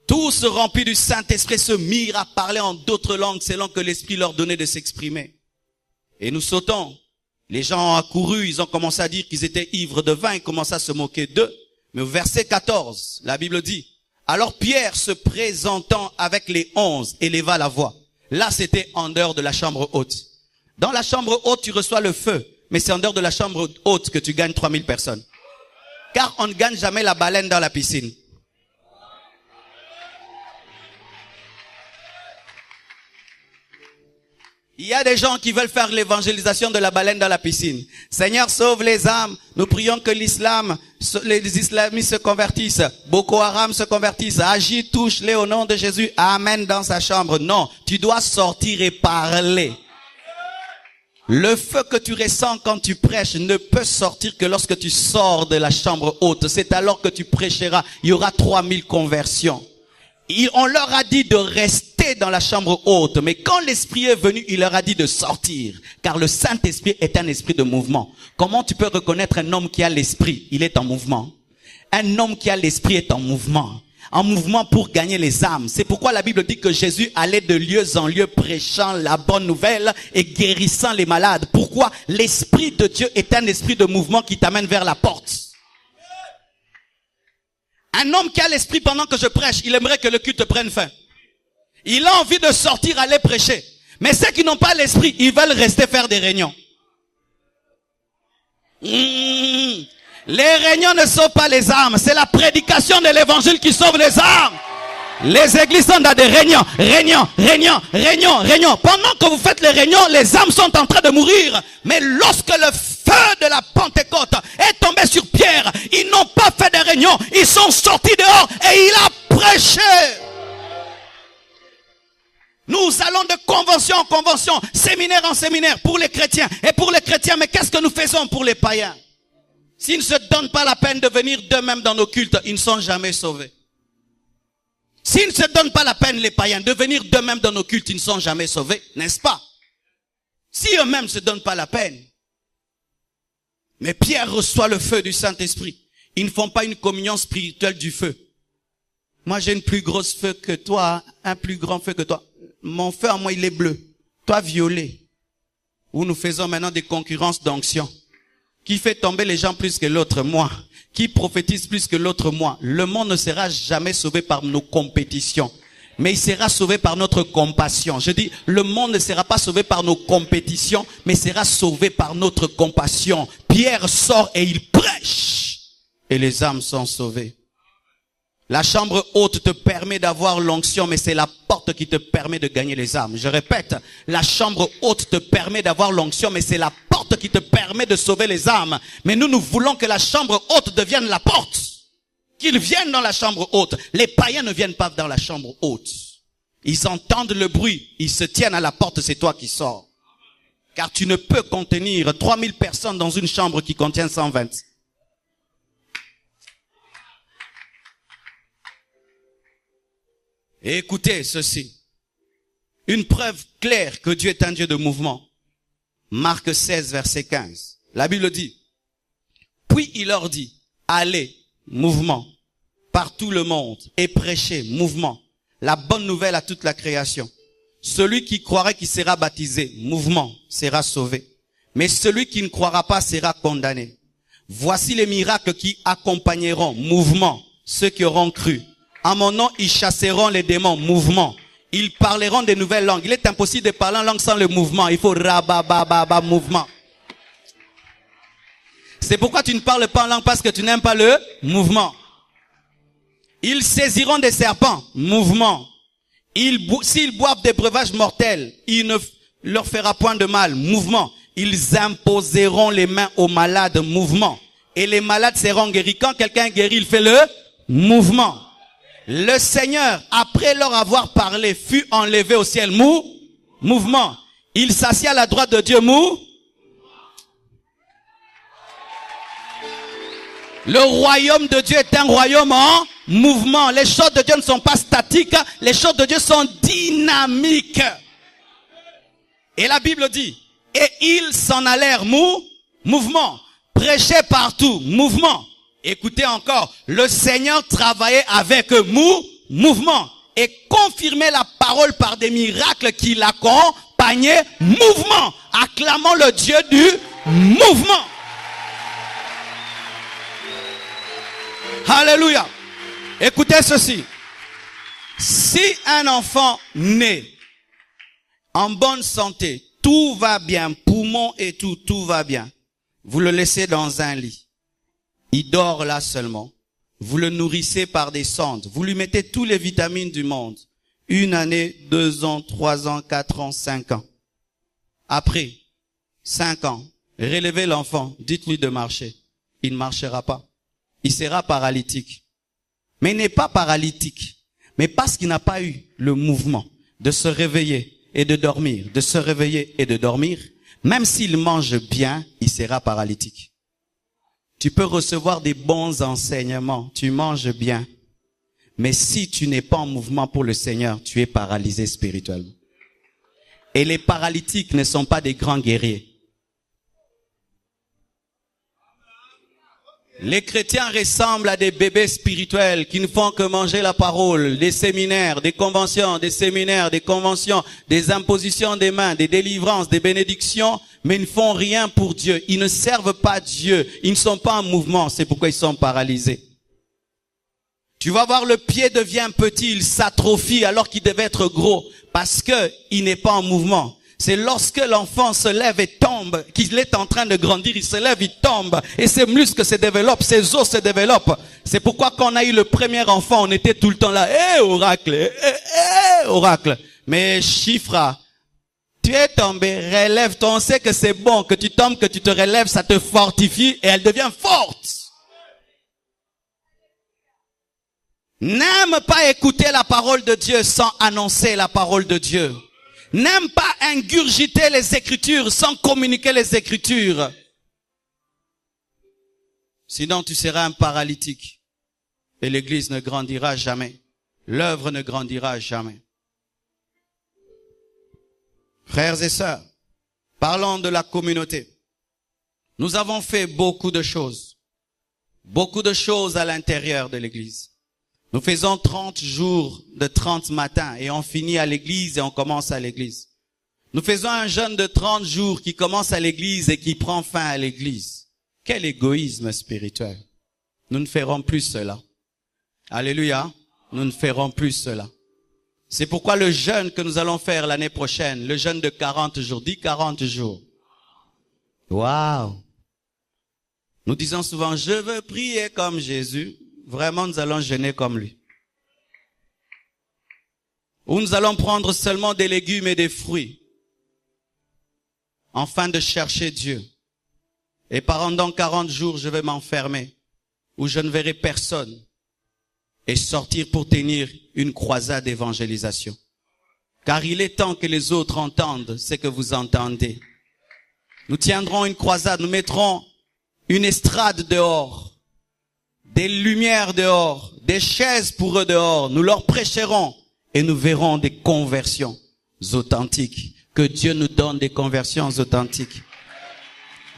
Tous remplis du Saint-Esprit se mirent à parler en d'autres langues selon que l'Esprit leur donnait de s'exprimer. Et nous sautons. Les gens ont accouru, ils ont commencé à dire qu'ils étaient ivres de vin, ils commençaient à se moquer d'eux. Mais au verset 14, la Bible dit, alors Pierre se présentant avec les 11 éleva la voix. Là, c'était en dehors de la chambre haute. Dans la chambre haute, tu reçois le feu. Mais c'est en dehors de la chambre haute que tu gagnes 3000 personnes. Car on ne gagne jamais la baleine dans la piscine. Il y a des gens qui veulent faire l'évangélisation de la baleine dans la piscine. Seigneur, sauve les âmes. Nous prions que les islamistes se convertissent. Boko Haram se convertissent. Agis, touche-les au nom de Jésus. Amen dans sa chambre. Non, tu dois sortir et parler. Le feu que tu ressens quand tu prêches ne peut sortir que lorsque tu sors de la chambre haute. C'est alors que tu prêcheras. Il y aura 3000 conversions. On leur a dit de rester dans la chambre haute, mais quand l'Esprit est venu, il leur a dit de sortir, car le Saint-Esprit est un esprit de mouvement. Comment tu peux reconnaître un homme qui a l'Esprit? Il est en mouvement. Un homme qui a l'Esprit est en mouvement pour gagner les âmes. C'est pourquoi la Bible dit que Jésus allait de lieu en lieu prêchant la bonne nouvelle et guérissant les malades. Pourquoi? L'Esprit de Dieu est un esprit de mouvement qui t'amène vers la porte. Un homme qui a l'esprit pendant que je prêche, il aimerait que le culte prenne fin. Il a envie de sortir, aller prêcher. Mais ceux qui n'ont pas l'esprit, ils veulent rester faire des réunions. Les réunions ne sauvent pas les âmes. C'est la prédication de l'évangile qui sauve les âmes. Les églises sont dans des réunions. Pendant que vous faites les réunions, les âmes sont en train de mourir. Mais lorsque le feu de la Pentecôte est tombé sur Pierre, ils n'ont pas fait de réunion. Ils sont sortis dehors et il a prêché. Nous allons de convention en convention, séminaire en séminaire pour les chrétiens. Et pour les chrétiens, mais qu'est-ce que nous faisons pour les païens? S'ils ne se donnent pas la peine de venir d'eux-mêmes dans nos cultes, ils ne sont jamais sauvés. S'ils ne se donnent pas la peine, les païens, de venir d'eux-mêmes dans nos cultes, ils ne sont jamais sauvés, n'est-ce pas? Si eux-mêmes ne se donnent pas la peine. Mais Pierre reçoit le feu du Saint-Esprit. Ils ne font pas une communion spirituelle du feu. Moi, j'ai une plus grosse feu que toi, un plus grand feu que toi. Mon feu à moi, il est bleu. Toi, violet. Où nous faisons maintenant des concurrences d'onction. Qui fait tomber les gens plus que l'autre? Moi. Qui prophétise plus que l'autre? Moi. Le monde ne sera jamais sauvé par nos compétitions. Mais il sera sauvé par notre compassion. Je dis, le monde ne sera pas sauvé par nos compétitions, mais sera sauvé par notre compassion. Pierre sort et il prêche. Et les âmes sont sauvées. La chambre haute te permet d'avoir l'onction, mais c'est la porte qui te permet de gagner les âmes. Je répète, la chambre haute te permet d'avoir l'onction, mais c'est la porte qui te permet de sauver les âmes. Mais nous voulons que la chambre haute devienne la porte. Qu'ils viennent dans la chambre haute. Les païens ne viennent pas dans la chambre haute. Ils entendent le bruit, ils se tiennent à la porte, c'est toi qui sors. Car tu ne peux contenir 3000 personnes dans une chambre qui contient 120. Et écoutez ceci. Une preuve claire que Dieu est un Dieu de mouvement. Marc 16, verset 15. La Bible dit, puis il leur dit, allez, mouvement, par tout le monde, et prêchez, mouvement, la bonne nouvelle à toute la création. Celui qui croirait qu'il sera baptisé, mouvement, sera sauvé. Mais celui qui ne croira pas sera condamné. Voici les miracles qui accompagneront, mouvement, ceux qui auront cru. À mon nom, ils chasseront les démons, mouvement. Ils parleront des nouvelles langues. Il est impossible de parler en langue sans le mouvement. Il faut rabababa mouvement. C'est pourquoi tu ne parles pas en langue, parce que tu n'aimes pas le mouvement. Ils saisiront des serpents. Mouvement. S'ils boivent des breuvages mortels, il ne leur fera point de mal. Mouvement. Ils imposeront les mains aux malades. Mouvement. Et les malades seront guéris. Quand quelqu'un est guéri, il fait le mouvement. Le Seigneur, après leur avoir parlé, fut enlevé au ciel. Mouvement. Il s'assit à la droite de Dieu. Le royaume de Dieu est un royaume en mouvement. Les choses de Dieu ne sont pas statiques. Les choses de Dieu sont dynamiques. Et la Bible dit, et ils s'en allèrent. Mouvement. Prêchaient partout. Mouvement. Écoutez encore, le Seigneur travaillait avec eux, mouvement, et confirmait la parole par des miracles qui l'accompagnaient, mouvement, acclamant le Dieu du mouvement. Alléluia. Écoutez ceci. Si un enfant naît en bonne santé, tout va bien, poumons et tout va bien, vous le laissez dans un lit. Il dort là seulement. Vous le nourrissez par des sondes. Vous lui mettez toutes les vitamines du monde. 1 année, 2 ans, 3 ans, 4 ans, 5 ans. Après 5 ans, relevez l'enfant. Dites-lui de marcher. Il ne marchera pas. Il sera paralytique. Mais il n'est pas paralytique. Mais parce qu'il n'a pas eu le mouvement de se réveiller et de dormir, de se réveiller et de dormir, même s'il mange bien, il sera paralytique. Tu peux recevoir des bons enseignements, tu manges bien. Mais si tu n'es pas en mouvement pour le Seigneur, tu es paralysé spirituellement. Et les paralytiques ne sont pas des grands guerriers. Les chrétiens ressemblent à des bébés spirituels qui ne font que manger la parole, des séminaires, des conventions, des séminaires, des conventions, des impositions des mains, des délivrances, des bénédictions, mais ils ne font rien pour Dieu. Ils ne servent pas Dieu. Ils ne sont pas en mouvement. C'est pourquoi ils sont paralysés. Tu vas voir, le pied devient petit, il s'atrophie alors qu'il devait être gros parce que il n'est pas en mouvement. C'est lorsque l'enfant se lève et tombe, qu'il est en train de grandir, il se lève, il tombe, et ses muscles se développent, ses os se développent. C'est pourquoi quand on a eu le premier enfant, on était tout le temps là, oracle, oracle. Mais Chifra, tu es tombé, relève-toi, on sait que c'est bon, que tu tombes, que tu te relèves, ça te fortifie, et elle devient forte. N'aime pas écouter la parole de Dieu sans annoncer la parole de Dieu. N'aime pas ingurgiter les Écritures sans communiquer les Écritures. Sinon, tu seras un paralytique. Et l'Église ne grandira jamais. L'œuvre ne grandira jamais. Frères et sœurs, parlons de la communauté. Nous avons fait beaucoup de choses. Beaucoup de choses à l'intérieur de l'Église. Nous faisons 30 jours de 30 matins et on finit à l'église et on commence à l'église. Nous faisons un jeûne de 30 jours qui commence à l'église et qui prend fin à l'église. Quel égoïsme spirituel. Nous ne ferons plus cela. Alléluia. Nous ne ferons plus cela. C'est pourquoi le jeûne que nous allons faire l'année prochaine, le jeûne de 40 jours, dis 40 jours. Waouh. Nous disons souvent, je veux prier comme Jésus. Vraiment, nous allons jeûner comme lui. Ou nous allons prendre seulement des légumes et des fruits, afin de chercher Dieu. Et pendant 40 jours, je vais m'enfermer, où je ne verrai personne, et sortir pour tenir une croisade d'évangélisation. Car il est temps que les autres entendent ce que vous entendez. Nous tiendrons une croisade, nous mettrons une estrade dehors, des lumières dehors, des chaises pour eux dehors. Nous leur prêcherons et nous verrons des conversions authentiques. Que Dieu nous donne des conversions authentiques.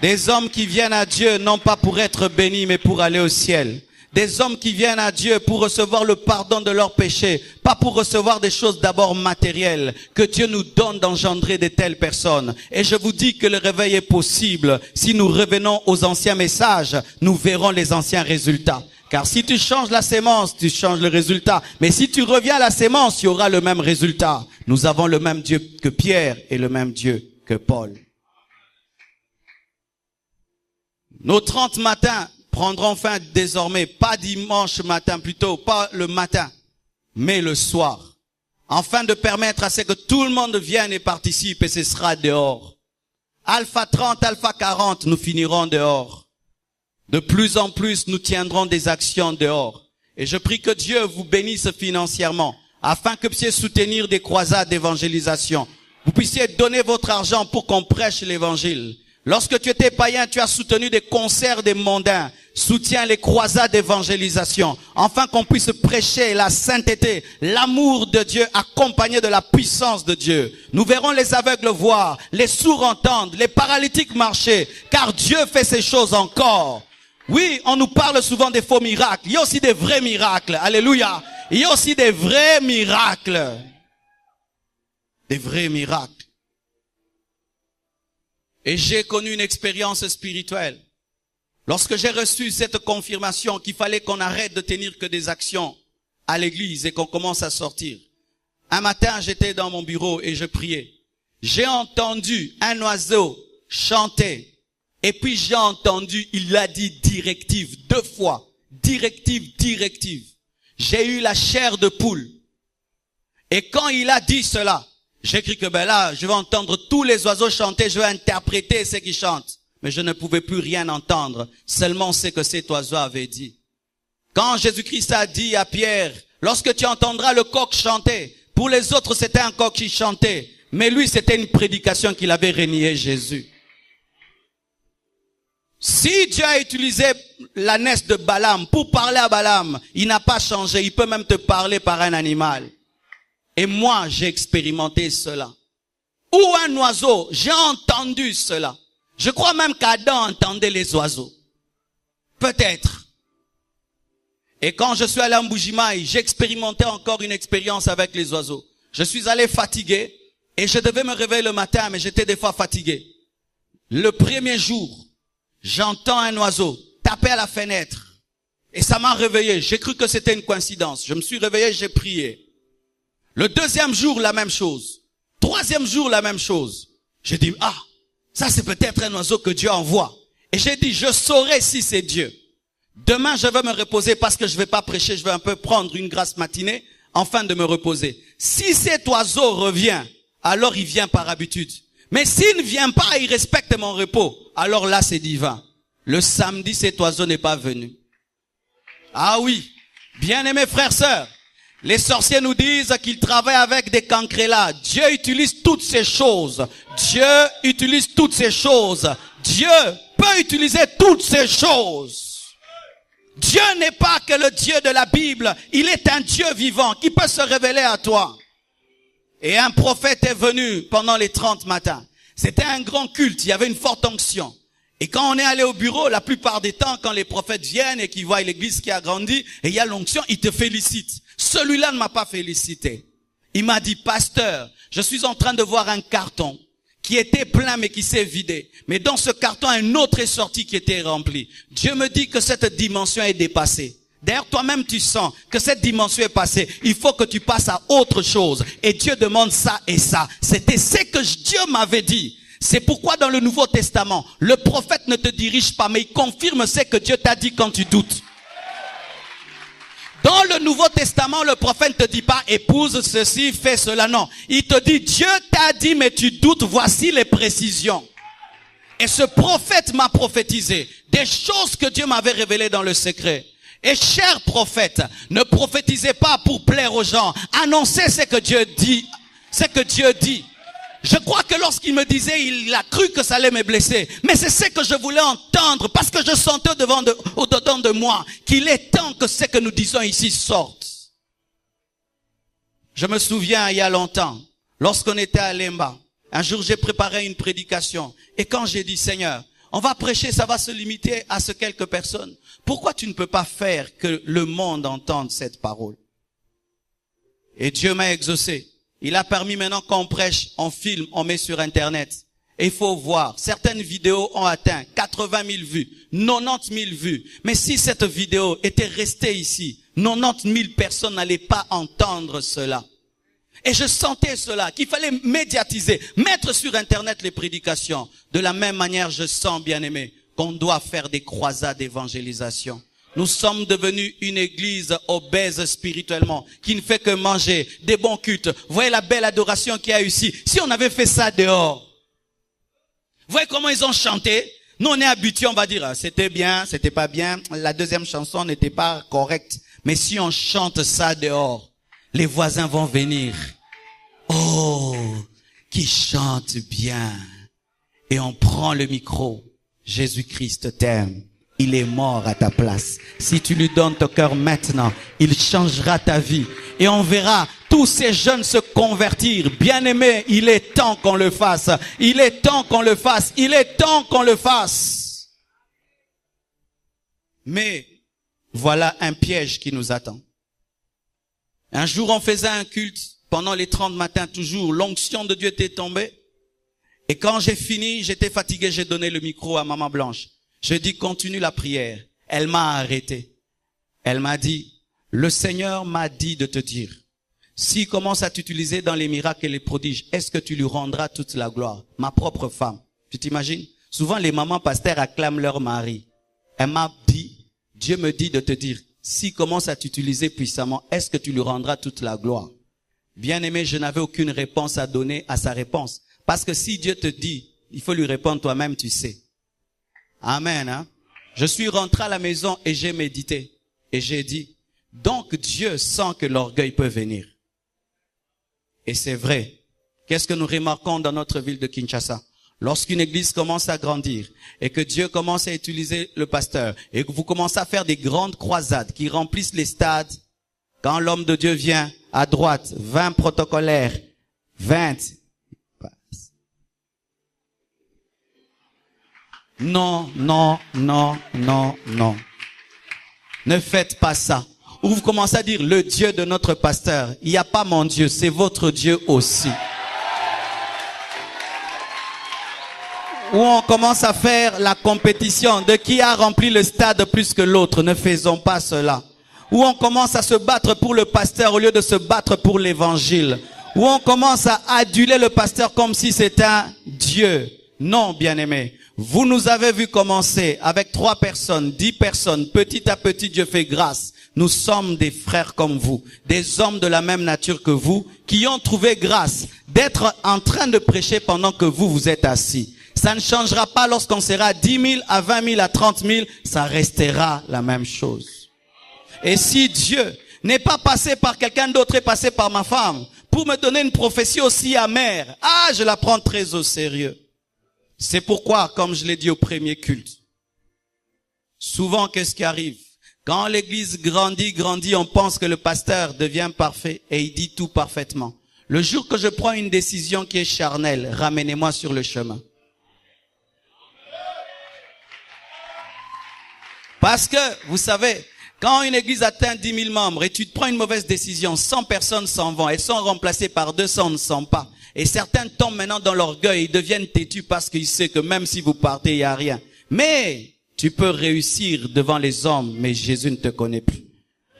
Des hommes qui viennent à Dieu non pas pour être bénis mais pour aller au ciel. Des hommes qui viennent à Dieu pour recevoir le pardon de leurs péchés, pas pour recevoir des choses d'abord matérielles. Que Dieu nous donne d'engendrer de telles personnes. Et je vous dis que le réveil est possible. Si nous revenons aux anciens messages, nous verrons les anciens résultats. Car si tu changes la sémence, tu changes le résultat. Mais si tu reviens à la sémence, il y aura le même résultat. Nous avons le même Dieu que Pierre et le même Dieu que Paul. Nos 30 matins prendront fin désormais, pas dimanche matin plutôt, pas le matin, mais le soir. Afin de permettre à ce que tout le monde vienne et participe, et ce sera dehors. Alpha 30, Alpha 40, nous finirons dehors. De plus en plus, nous tiendrons des actions dehors. Et je prie que Dieu vous bénisse financièrement, afin que vous puissiez soutenir des croisades d'évangélisation. Vous puissiez donner votre argent pour qu'on prêche l'évangile. Lorsque tu étais païen, tu as soutenu des concerts des mondains. Soutiens les croisades d'évangélisation, afin qu'on puisse prêcher la sainteté, l'amour de Dieu accompagné de la puissance de Dieu. Nous verrons les aveugles voir, les sourds entendre, les paralytiques marcher, car Dieu fait ces choses encore. Oui, on nous parle souvent des faux miracles. Il y a aussi des vrais miracles. Alléluia. Il y a aussi des vrais miracles. Des vrais miracles. Et j'ai connu une expérience spirituelle. Lorsque j'ai reçu cette confirmation qu'il fallait qu'on arrête de tenir que des actions à l'église et qu'on commence à sortir. Un matin, j'étais dans mon bureau et je priais. J'ai entendu un oiseau chanter. Et puis j'ai entendu, il a dit directive 2 fois. Directive, directive. J'ai eu la chair de poule. Et quand il a dit cela, j'ai cru que là, je vais entendre tous les oiseaux chanter, je vais interpréter ce qu'ils chantent. Mais je ne pouvais plus rien entendre, seulement ce que cet oiseau avait dit. Quand Jésus-Christ a dit à Pierre, lorsque tu entendras le coq chanter, pour les autres c'était un coq qui chantait, mais lui c'était une prédication qu'il avait renié Jésus. Si Dieu a utilisé l'ânesse de Balaam pour parler à Balaam, il n'a pas changé, il peut même te parler par un animal. Et moi j'ai expérimenté cela. Ou un oiseau, j'ai entendu cela. Je crois même qu'Adam entendait les oiseaux. Peut-être. Et quand je suis allé en Mbujimayi, j'ai expérimenté encore une expérience avec les oiseaux. Je suis allé fatigué et je devais me réveiller le matin, mais j'étais des fois fatigué. Le premier jour, j'entends un oiseau taper à la fenêtre et ça m'a réveillé. J'ai cru que c'était une coïncidence. Je me suis réveillé, j'ai prié. Le deuxième jour, la même chose. Troisième jour, la même chose. J'ai dit, ça c'est peut-être un oiseau que Dieu envoie. Et j'ai dit, je saurai si c'est Dieu. Demain, je vais me reposer parce que je vais pas prêcher, je vais un peu prendre une grasse matinée, afin de me reposer. Si cet oiseau revient, alors il vient par habitude. Mais s'il ne vient pas, il respecte mon repos, alors là c'est divin. Le samedi, cet oiseau n'est pas venu. Ah oui, bien-aimés frères, sœurs, les sorciers nous disent qu'ils travaillent avec des cancrelats. Dieu utilise toutes ces choses. Dieu utilise toutes ces choses. Dieu peut utiliser toutes ces choses. Dieu n'est pas que le Dieu de la Bible. Il est un Dieu vivant qui peut se révéler à toi. Et un prophète est venu pendant les 30 matins. C'était un grand culte. Il y avait une forte onction. Et quand on est allé au bureau, la plupart des temps, quand les prophètes viennent et qu'ils voient l'église qui a grandi, et il y a l'onction, ils te félicitent. Celui-là ne m'a pas félicité. Il m'a dit, pasteur, je suis en train de voir un carton qui était plein mais qui s'est vidé. Mais dans ce carton, un autre est sorti qui était rempli. Dieu me dit que cette dimension est dépassée. D'ailleurs, toi-même, tu sens que cette dimension est passée. Il faut que tu passes à autre chose. Et Dieu demande ça et ça. C'était ce que Dieu m'avait dit. C'est pourquoi dans le Nouveau Testament, le prophète ne te dirige pas, mais il confirme ce que Dieu t'a dit quand tu doutes. Dans le Nouveau Testament, le prophète ne te dit pas, épouse ceci, fais cela, non. Il te dit, Dieu t'a dit, mais tu doutes, voici les précisions. Et ce prophète m'a prophétisé des choses que Dieu m'avait révélées dans le secret. Et cher prophète, ne prophétisez pas pour plaire aux gens. Annoncez ce que Dieu dit, ce que Dieu dit. Je crois que lorsqu'il me disait, il a cru que ça allait me blesser. Mais c'est ce que je voulais entendre parce que je sentais au-dedans de moi qu'il est temps que ce que nous disons ici sorte. Je me souviens il y a longtemps, lorsqu'on était à Lemba, un jour j'ai préparé une prédication. Et quand j'ai dit, Seigneur, on va prêcher, ça va se limiter à ce quelques personnes. Pourquoi tu ne peux pas faire que le monde entende cette parole? Et Dieu m'a exaucé. Il a permis maintenant qu'on prêche, on filme, on met sur Internet. Et il faut voir, certaines vidéos ont atteint 80 000 vues, 90 000 vues. Mais si cette vidéo était restée ici, 90 000 personnes n'allaient pas entendre cela. Et je sentais cela, qu'il fallait médiatiser, mettre sur Internet les prédications. De la même manière, je sens, bien-aimé, qu'on doit faire des croisades d'évangélisation. Nous sommes devenus une église obèse spirituellement, qui ne fait que manger, des bons cultes. Voyez la belle adoration qu'il y a ici. Si on avait fait ça dehors, voyez comment ils ont chanté. Nous, on est habitués, on va dire, c'était bien, c'était pas bien. La deuxième chanson n'était pas correcte. Mais si on chante ça dehors, les voisins vont venir. Oh, qui chante bien. Et on prend le micro. Jésus-Christ t'aime. Il est mort à ta place. Si tu lui donnes ton cœur maintenant, il changera ta vie. Et on verra tous ces jeunes se convertir. Bien-aimés, il est temps qu'on le fasse. Il est temps qu'on le fasse. Il est temps qu'on le fasse. Mais voilà un piège qui nous attend. Un jour, on faisait un culte. Pendant les 30 matins, toujours, l'onction de Dieu était tombée. Et quand j'ai fini, j'étais fatigué, j'ai donné le micro à Maman Blanche. Je dis, continue la prière. Elle m'a arrêté. Elle m'a dit, le Seigneur m'a dit de te dire, s'il commence à t'utiliser dans les miracles et les prodiges, est-ce que tu lui rendras toute la gloire? Ma propre femme. Tu t'imagines? Souvent, les mamans pasteurs acclament leur mari. Elle m'a dit, Dieu me dit de te dire, s'il commence à t'utiliser puissamment, est-ce que tu lui rendras toute la gloire? Bien-aimé, je n'avais aucune réponse à donner à sa réponse. Parce que si Dieu te dit, il faut lui répondre toi-même, tu sais. Amen. Hein? Je suis rentré à la maison et j'ai médité. Et j'ai dit, donc Dieu sent que l'orgueil peut venir. Et c'est vrai. Qu'est-ce que nous remarquons dans notre ville de Kinshasa? Lorsqu'une église commence à grandir et que Dieu commence à utiliser le pasteur et que vous commencez à faire des grandes croisades qui remplissent les stades, quand l'homme de Dieu vient à droite, 20 protocolaires, 20. Non, non, non, non, non. Ne faites pas ça. Ou vous commencez à dire, le Dieu de notre pasteur, il n'y a pas mon Dieu, c'est votre Dieu aussi. Ou on commence à faire la compétition de qui a rempli le stade plus que l'autre. Ne faisons pas cela. Ou on commence à se battre pour le pasteur au lieu de se battre pour l'évangile. Ou on commence à aduler le pasteur comme si c'était un Dieu. Non, bien-aimés. Vous nous avez vu commencer avec 3 personnes, 10 personnes. Petit à petit, Dieu fait grâce. Nous sommes des frères comme vous, des hommes de la même nature que vous, qui ont trouvé grâce d'être en train de prêcher pendant que vous êtes assis. Ça ne changera pas lorsqu'on sera 10 000, à 20 000, à 30 000. Ça restera la même chose. Et si Dieu n'est pas passé par quelqu'un d'autre, est passé par ma femme, pour me donner une prophétie aussi amère, je la prends très au sérieux. C'est pourquoi, comme je l'ai dit au premier culte, souvent qu'est-ce qui arrive? Quand l'église grandit, on pense que le pasteur devient parfait et il dit tout parfaitement. Le jour que je prends une décision qui est charnelle, ramenez-moi sur le chemin. Parce que, vous savez, quand une église atteint 10 000 membres et tu te prends une mauvaise décision, 100 personnes s'en vont, elles sont remplacées par 200, on ne sent pas. Et certains tombent maintenant dans l'orgueil, ils deviennent têtus parce qu'ils savent que même si vous partez, il n'y a rien. Mais tu peux réussir devant les hommes, mais Jésus ne te connaît plus.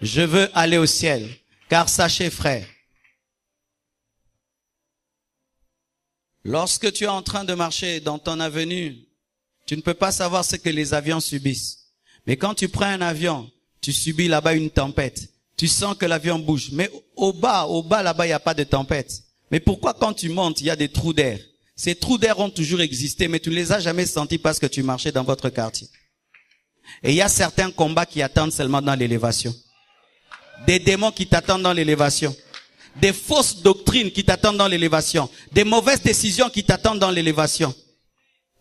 Je veux aller au ciel, car sachez, frère, lorsque tu es en train de marcher dans ton avenue, tu ne peux pas savoir ce que les avions subissent. Mais quand tu prends un avion, tu subis là-bas une tempête. Tu sens que l'avion bouge. Mais au bas là-bas, il n'y a pas de tempête. Mais pourquoi quand tu montes, il y a des trous d'air? Ces trous d'air ont toujours existé, mais tu ne les as jamais sentis parce que tu marchais dans votre quartier. Et il y a certains combats qui attendent seulement dans l'élévation. Des démons qui t'attendent dans l'élévation. Des fausses doctrines qui t'attendent dans l'élévation. Des mauvaises décisions qui t'attendent dans l'élévation.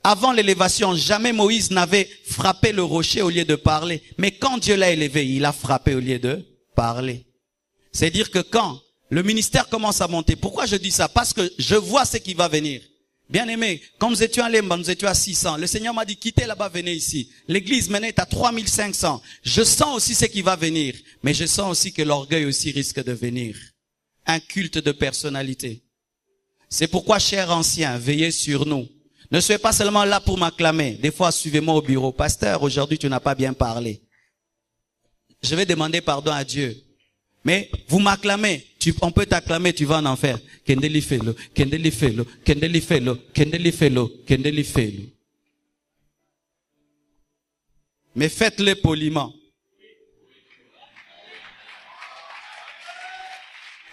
Avant l'élévation, jamais Moïse n'avait frappé le rocher au lieu de parler. Mais quand Dieu l'a élevé, il a frappé au lieu de parler. C'est-à-dire que quand le ministère commence à monter, pourquoi je dis ça? Parce que je vois ce qui va venir. Bien aimé, quand nous étions à Lemba, nous étions à 600. Le Seigneur m'a dit, quittez là-bas, venez ici. L'église maintenant est à 3500. Je sens aussi ce qui va venir. Mais je sens aussi que l'orgueil aussi risque de venir. Un culte de personnalité. C'est pourquoi, chers anciens, veillez sur nous. Ne soyez pas seulement là pour m'acclamer. Des fois, suivez-moi au bureau. Pasteur, aujourd'hui, tu n'as pas bien parlé. Je vais demander pardon à Dieu. Mais vous m'acclamez. On peut t'acclamer, tu vas en enfer. Kendeli felo, kendeli felo, kendeli felo, kendeli felo, kendeli felo. Mais faites-le poliment.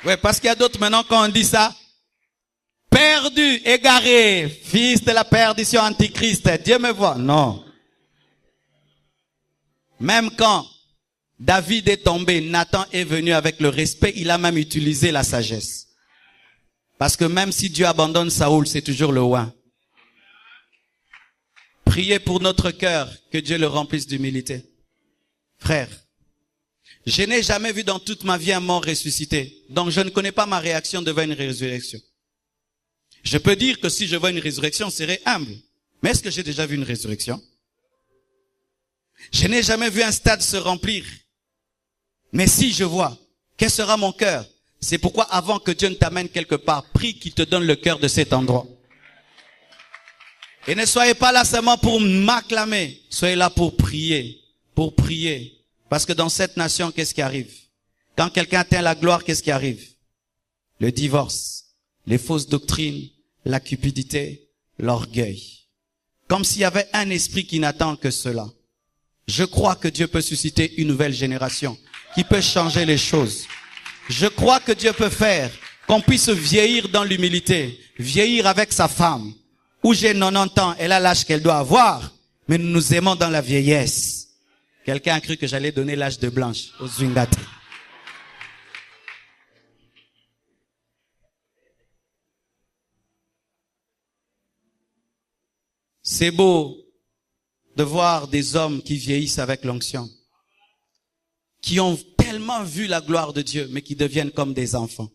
Ouais, parce qu'il y a d'autres maintenant quand on dit ça. Perdu, égaré, fils de la perdition antichrist. Dieu me voit. Non. Même quand David est tombé, Nathan est venu avec le respect, il a même utilisé la sagesse. Parce que même si Dieu abandonne Saoul, c'est toujours le roi. Priez pour notre cœur, que Dieu le remplisse d'humilité. Frère, je n'ai jamais vu dans toute ma vie un mort ressuscité. Donc je ne connais pas ma réaction devant une résurrection. Je peux dire que si je vois une résurrection, je serai humble. Mais est-ce que j'ai déjà vu une résurrection? Je n'ai jamais vu un stade se remplir. Mais si je vois, quel sera mon cœur? C'est pourquoi avant que Dieu ne t'amène quelque part, prie qu'il te donne le cœur de cet endroit. Et ne soyez pas là seulement pour m'acclamer. Soyez là pour prier. Pour prier. Parce que dans cette nation, qu'est-ce qui arrive? Quand quelqu'un atteint la gloire, qu'est-ce qui arrive? Le divorce, les fausses doctrines, la cupidité, l'orgueil. Comme s'il y avait un esprit qui n'attend que cela. Je crois que Dieu peut susciter une nouvelle génération qui peut changer les choses. Je crois que Dieu peut faire qu'on puisse vieillir dans l'humilité, vieillir avec sa femme. Où j'ai 90 ans, elle a l'âge qu'elle doit avoir, mais nous nous aimons dans la vieillesse. Quelqu'un a cru que j'allais donner l'âge de Blanche aux Zwingate. C'est beau de voir des hommes qui vieillissent avec l'onction, qui ont tellement vu la gloire de Dieu, mais qui deviennent comme des enfants.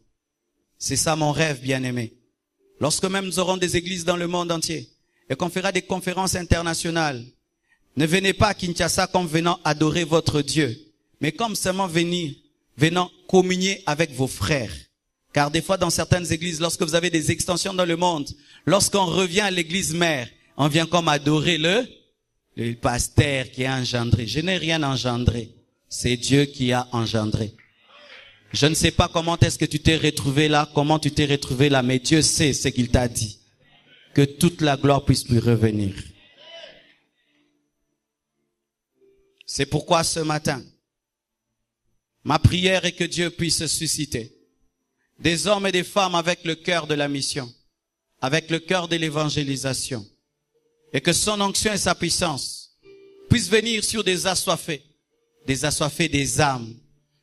C'est ça mon rêve, bien-aimé. Lorsque même nous aurons des églises dans le monde entier et qu'on fera des conférences internationales, ne venez pas à Kinshasa comme venant adorer votre Dieu, mais comme seulement venant communier avec vos frères. Car des fois dans certaines églises, lorsque vous avez des extensions dans le monde, lorsqu'on revient à l'église mère, on vient comme adorer le pasteur qui a engendré. Je n'ai rien engendré. C'est Dieu qui a engendré. Je ne sais pas comment est-ce que tu t'es retrouvé là, comment tu t'es retrouvé là, mais Dieu sait ce qu'il t'a dit. Que toute la gloire puisse lui revenir. C'est pourquoi ce matin, ma prière est que Dieu puisse susciter des hommes et des femmes avec le cœur de la mission, avec le cœur de l'évangélisation, et que son onction et sa puissance puissent venir sur des assoiffés des âmes,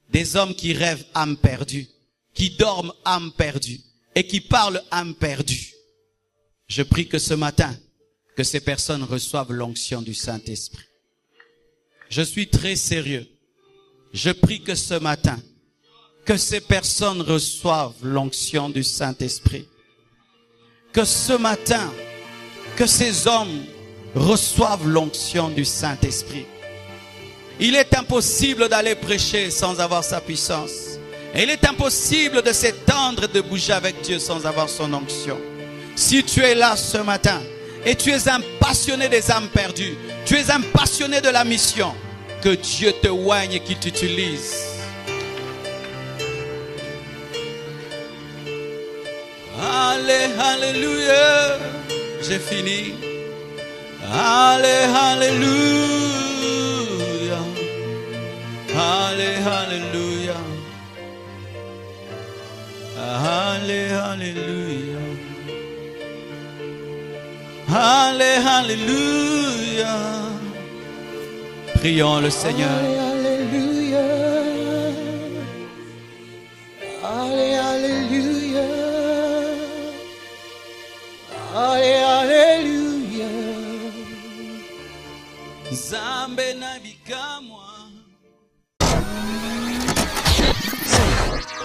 des hommes qui rêvent âmes perdues, qui dorment âmes perdues et qui parlent âmes perdues. Je prie que ce matin, que ces personnes reçoivent l'onction du Saint-Esprit. Je suis très sérieux. Je prie que ce matin, que ces personnes reçoivent l'onction du Saint-Esprit. Que ce matin, que ces hommes reçoivent l'onction du Saint-Esprit. Il est impossible d'aller prêcher sans avoir sa puissance. Et il est impossible de s'étendre et de bouger avec Dieu sans avoir son onction. Si tu es là ce matin et tu es un passionné des âmes perdues, tu es un passionné de la mission, que Dieu te oigne et qu'il t'utilise. Alléluia. J'ai fini. Alléluia. Alléluia. Alléluia. Alléluia. Prions le Seigneur. Alléluia. Alléluia. Alléluia. Zambe na bikamwa.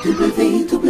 www.